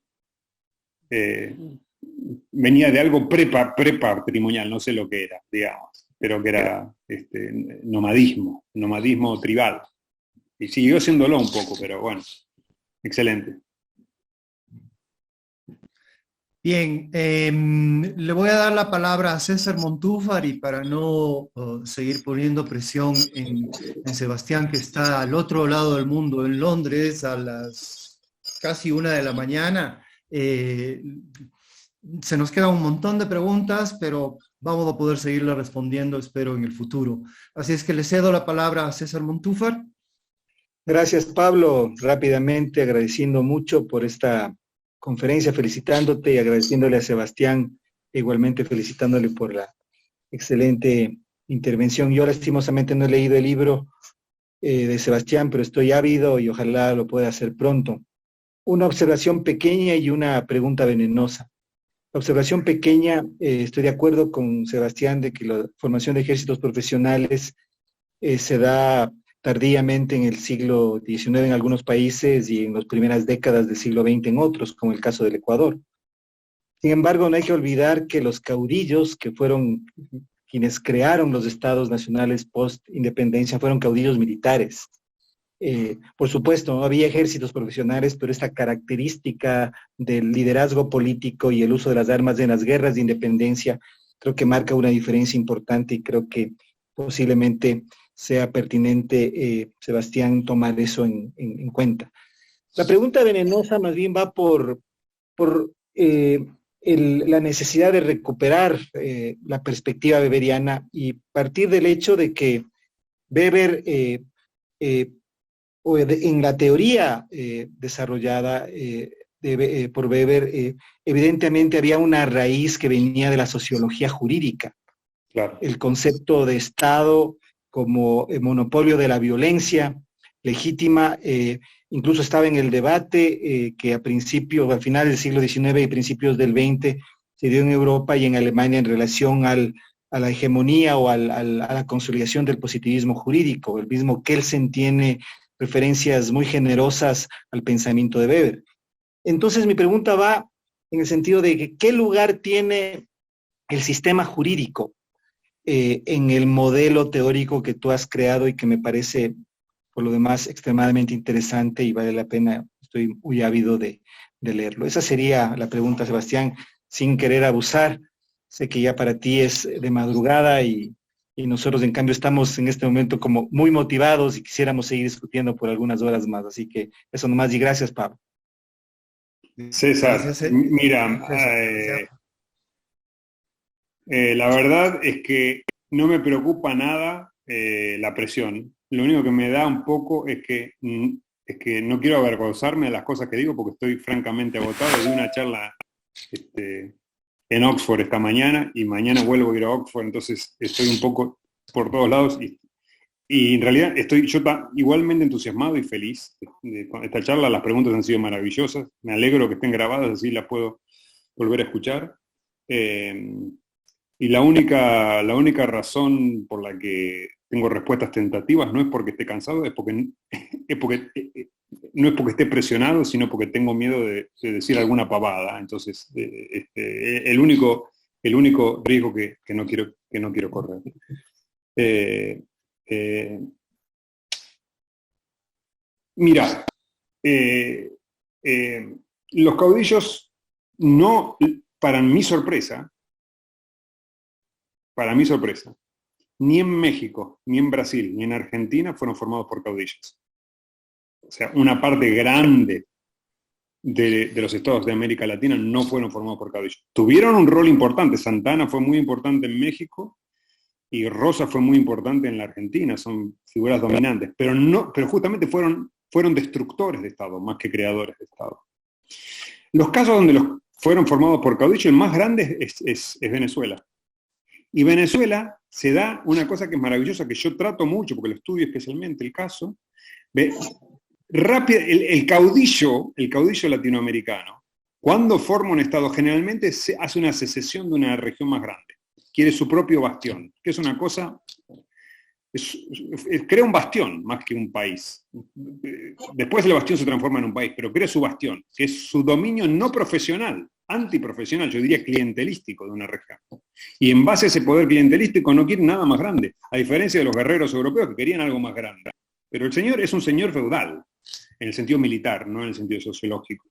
Venía de algo pre-patrimonial, no sé lo que era, digamos, pero que era nomadismo tribal. Y siguió haciéndolo un poco, pero bueno, excelente. Bien, le voy a dar la palabra a César Montúfar y para no seguir poniendo presión en Sebastián, que está al otro lado del mundo, en Londres, a las casi 1 de la mañana, se nos queda un montón de preguntas, pero vamos a poder seguirle respondiendo, espero, en el futuro. Así es que le cedo la palabra a César Montúfar. Gracias, Pablo. Rápidamente agradeciendo mucho por esta conferencia, felicitándote y agradeciéndole a Sebastián, igualmente felicitándole por la excelente intervención. Yo lastimosamente no he leído el libro de Sebastián, pero estoy ávido y ojalá lo pueda hacer pronto. Una observación pequeña y una pregunta venenosa. La observación pequeña, estoy de acuerdo con Sebastián de que la formación de ejércitos profesionales se da tardíamente en el siglo XIX en algunos países y en las primeras décadas del siglo XX en otros, como el caso del Ecuador. Sin embargo, no hay que olvidar que los caudillos que fueron quienes crearon los estados nacionales post-independencia fueron caudillos militares. Por supuesto, no había ejércitos profesionales, pero esta característica del liderazgo político y el uso de las armas en las guerras de independencia creo que marca una diferencia importante y creo que posiblemente sea pertinente, Sebastián, tomar eso en cuenta. La pregunta venenosa más bien va por la necesidad de recuperar la perspectiva weberiana y partir del hecho de que Weber, en la teoría desarrollada por Weber, evidentemente había una raíz que venía de la sociología jurídica. Claro. El concepto de Estado como monopolio de la violencia legítima, incluso estaba en el debate que al final del siglo XIX y principios del XX se dio en Europa y en Alemania en relación a la hegemonía o a la consolidación del positivismo jurídico. El mismo Kelsen tiene referencias muy generosas al pensamiento de Weber. Entonces mi pregunta va en el sentido de qué lugar tiene el sistema jurídico en el modelo teórico que tú has creado y que me parece, por lo demás, extremadamente interesante y vale la pena, estoy muy ávido de leerlo. Esa sería la pregunta, Sebastián, sin querer abusar. Sé que ya para ti es de madrugada y nosotros, en cambio, estamos en este momento como muy motivados y quisiéramos seguir discutiendo por algunas horas más. Así que eso nomás y gracias, Pablo. César, Gracias, mira, la verdad es que no me preocupa nada la presión. Lo único que me da un poco es que no quiero avergonzarme de las cosas que digo porque estoy francamente agotado. Di una charla en Oxford esta mañana y mañana vuelvo a ir a Oxford, entonces estoy un poco por todos lados y en realidad estoy yo igualmente entusiasmado y feliz con esta charla. Las preguntas han sido maravillosas, me alegro que estén grabadas, así las puedo volver a escuchar. Y la única razón por la que tengo respuestas tentativas no es porque esté cansado, no es porque esté presionado, sino porque tengo miedo de decir alguna pavada. Entonces, el único riesgo que no quiero correr. Mira, los caudillos no, para mi sorpresa, ni en México, ni en Brasil, ni en Argentina fueron formados por caudillos. O sea, una parte grande de los estados de América Latina no fueron formados por caudillos. Tuvieron un rol importante. Santana fue muy importante en México y Rosa fue muy importante en la Argentina. Son figuras dominantes. Pero justamente fueron destructores de Estado, más que creadores de Estado. Los casos donde fueron formados por caudillos, el más grande es Venezuela. Y Venezuela se da una cosa que es maravillosa, que yo trato mucho, porque lo estudio especialmente el caso. El caudillo latinoamericano, cuando forma un Estado, generalmente se hace una secesión de una región más grande. Quiere su propio bastión, que es una cosa... crea un bastión más que un país. Después el bastión se transforma en un país, pero crea su bastión, que es su dominio no profesional, antiprofesional, yo diría clientelístico de una región. Y en base a ese poder clientelístico no quiere nada más grande, a diferencia de los guerreros europeos que querían algo más grande. Pero el señor es un señor feudal, en el sentido militar, no en el sentido sociológico.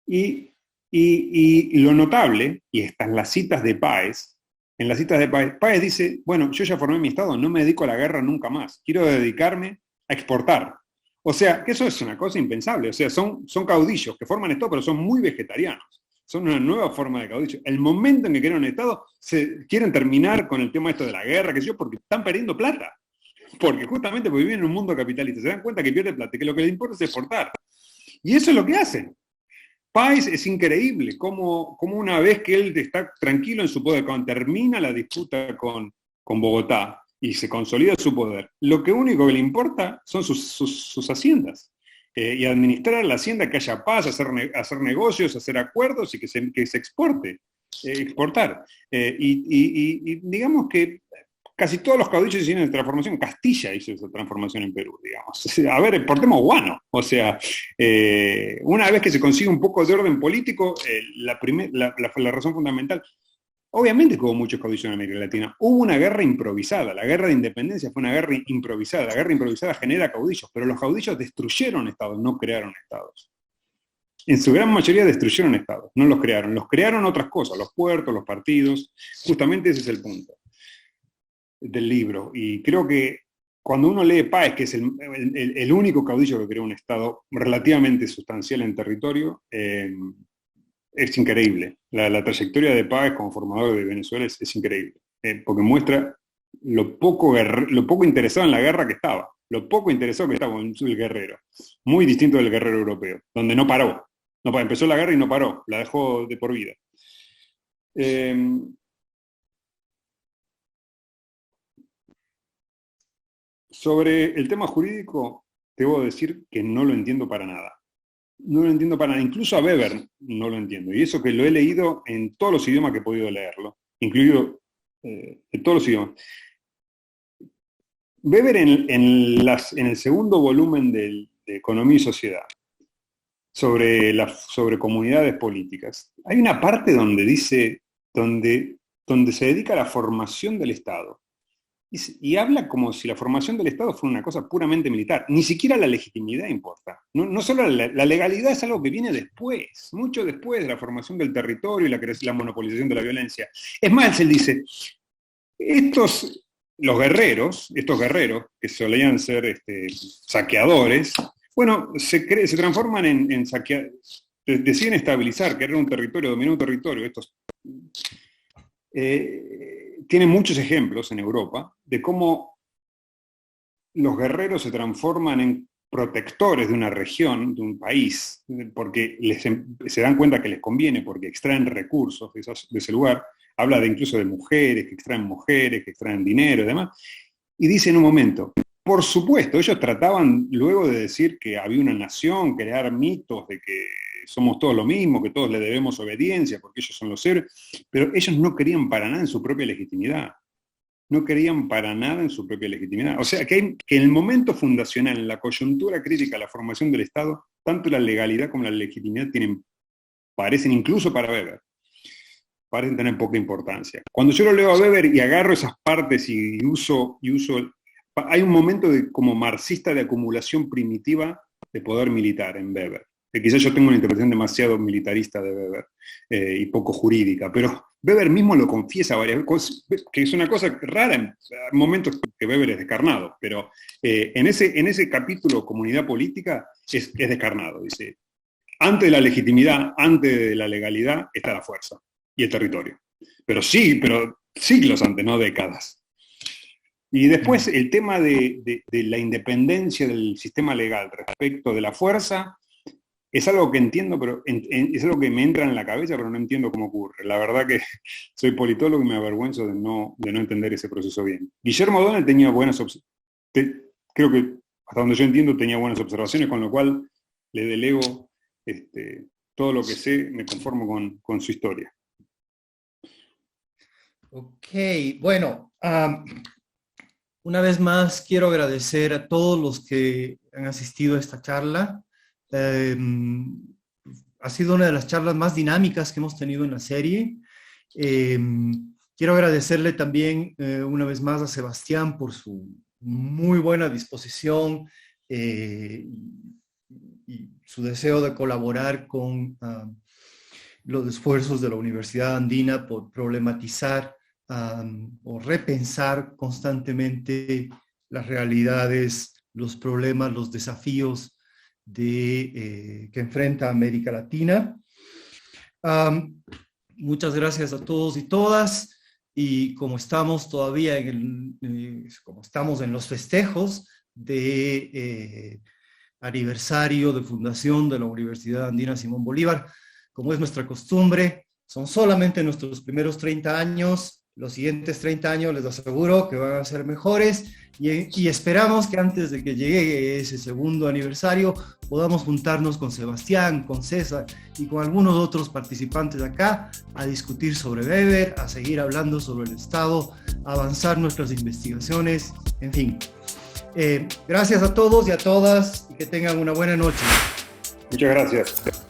Y lo notable, y están las citas de Páez, en las citas de Páez, Páez dice, bueno, yo ya formé mi Estado, no me dedico a la guerra nunca más, quiero dedicarme a exportar. O sea, que eso es una cosa impensable, o sea, son caudillos que forman Estado, pero son muy vegetarianos. Son una nueva forma de caudillo. El momento en que quieren un Estado, quieren terminar con el tema esto de la guerra, qué sé yo, porque están perdiendo plata. Porque justamente porque viven en un mundo capitalista, se dan cuenta que pierde plata y que lo que les importa es exportar. Y eso es lo que hacen. Páez es increíble, como una vez que él está tranquilo en su poder, cuando termina la disputa con Bogotá y se consolida su poder, lo único que le importa son sus haciendas. Y administrar la hacienda, que haya paz, hacer negocios, hacer acuerdos y que se exporte, exportar. Y digamos que casi todos los caudillos hicieron transformación. Castilla hizo esa transformación en Perú, digamos. A ver, exportemos guano. O sea, una vez que se consigue un poco de orden político, la razón fundamental, obviamente que hubo muchos caudillos en América Latina. Hubo una guerra improvisada. La guerra de independencia fue una guerra improvisada. La guerra improvisada genera caudillos, pero los caudillos destruyeron estados, no crearon estados. En su gran mayoría destruyeron estados, no los crearon. Los crearon otras cosas, los puertos, los partidos. Justamente ese es el punto del libro. Y creo que cuando uno lee Páez, que es el único caudillo que creó un estado relativamente sustancial en territorio, es increíble. La trayectoria de Páez como formador de Venezuela es increíble, porque muestra lo poco interesado en la guerra que estaba, lo poco interesado que estaba en el guerrero, muy distinto del guerrero europeo, donde no paró. Empezó la guerra y no paró, la dejó de por vida. Sobre el tema jurídico, debo decir que no lo entiendo para nada. No lo entiendo para nada. Incluso a Weber no lo entiendo. Y eso que lo he leído en todos los idiomas que he podido leerlo, incluido en todos los idiomas. Weber en el segundo volumen de Economía y Sociedad, sobre comunidades políticas, hay una parte donde dice, donde se dedica a la formación del Estado. Y habla como si la formación del Estado fuera una cosa puramente militar. Ni siquiera la legitimidad importa. No solo la legalidad es algo que viene después, mucho después de la formación del territorio y la monopolización de la violencia. Es más, él dice, estos guerreros que solían ser saqueadores, bueno, se transforman en saqueadores, deciden estabilizar, querer un territorio, dominar un territorio. Tiene muchos ejemplos en Europa de cómo los guerreros se transforman en protectores de una región, de un país, porque se dan cuenta que les conviene, porque extraen recursos de ese lugar. Habla incluso de mujeres, que extraen dinero y demás. Y dice en un momento, por supuesto, ellos trataban luego de decir que había una nación, crear mitos de que somos todos lo mismo, que todos le debemos obediencia, porque ellos son los héroes, pero ellos no querían para nada en su propia legitimidad. No querían para nada en su propia legitimidad. O sea, que en el momento fundacional, en la coyuntura crítica a la formación del Estado, tanto la legalidad como la legitimidad parecen, incluso para Weber, parecen tener poca importancia. Cuando yo lo leo a Weber y agarro esas partes y uso hay un momento como marxista de acumulación primitiva de poder militar en Weber. Quizás yo tengo una interpretación demasiado militarista de Weber y poco jurídica, pero Weber mismo lo confiesa varias veces, que es una cosa rara en momentos que Weber es descarnado, pero en ese capítulo Comunidad Política es descarnado. Dice, antes de la legitimidad, antes de la legalidad, está la fuerza y el territorio. Pero siglos antes, no décadas. Y después el tema de la independencia del sistema legal respecto de la fuerza, es algo que entiendo, pero es algo que me entra en la cabeza, pero no entiendo cómo ocurre. La verdad que soy politólogo y me avergüenzo de no entender ese proceso bien. Guillermo O'Donnell tenía creo que hasta donde yo entiendo tenía buenas observaciones, con lo cual le delego todo lo que sé, me conformo con su historia. Ok, bueno, una vez más quiero agradecer a todos los que han asistido a esta charla. Ha sido una de las charlas más dinámicas que hemos tenido en la serie. Quiero agradecerle también una vez más a Sebastián por su muy buena disposición y su deseo de colaborar con los esfuerzos de la Universidad Andina por problematizar o repensar constantemente las realidades, los problemas, los desafíos que enfrenta América Latina. Muchas gracias a todos y todas. Y como estamos todavía como estamos en los festejos de aniversario de fundación de la Universidad Andina Simón Bolívar, como es nuestra costumbre, son solamente nuestros primeros 30 años. Los siguientes 30 años les aseguro que van a ser mejores y esperamos que antes de que llegue ese segundo aniversario podamos juntarnos con Sebastián, con César y con algunos otros participantes acá a discutir sobre Weber, a seguir hablando sobre el Estado, a avanzar nuestras investigaciones, en fin. Gracias a todos y a todas y que tengan una buena noche. Muchas gracias.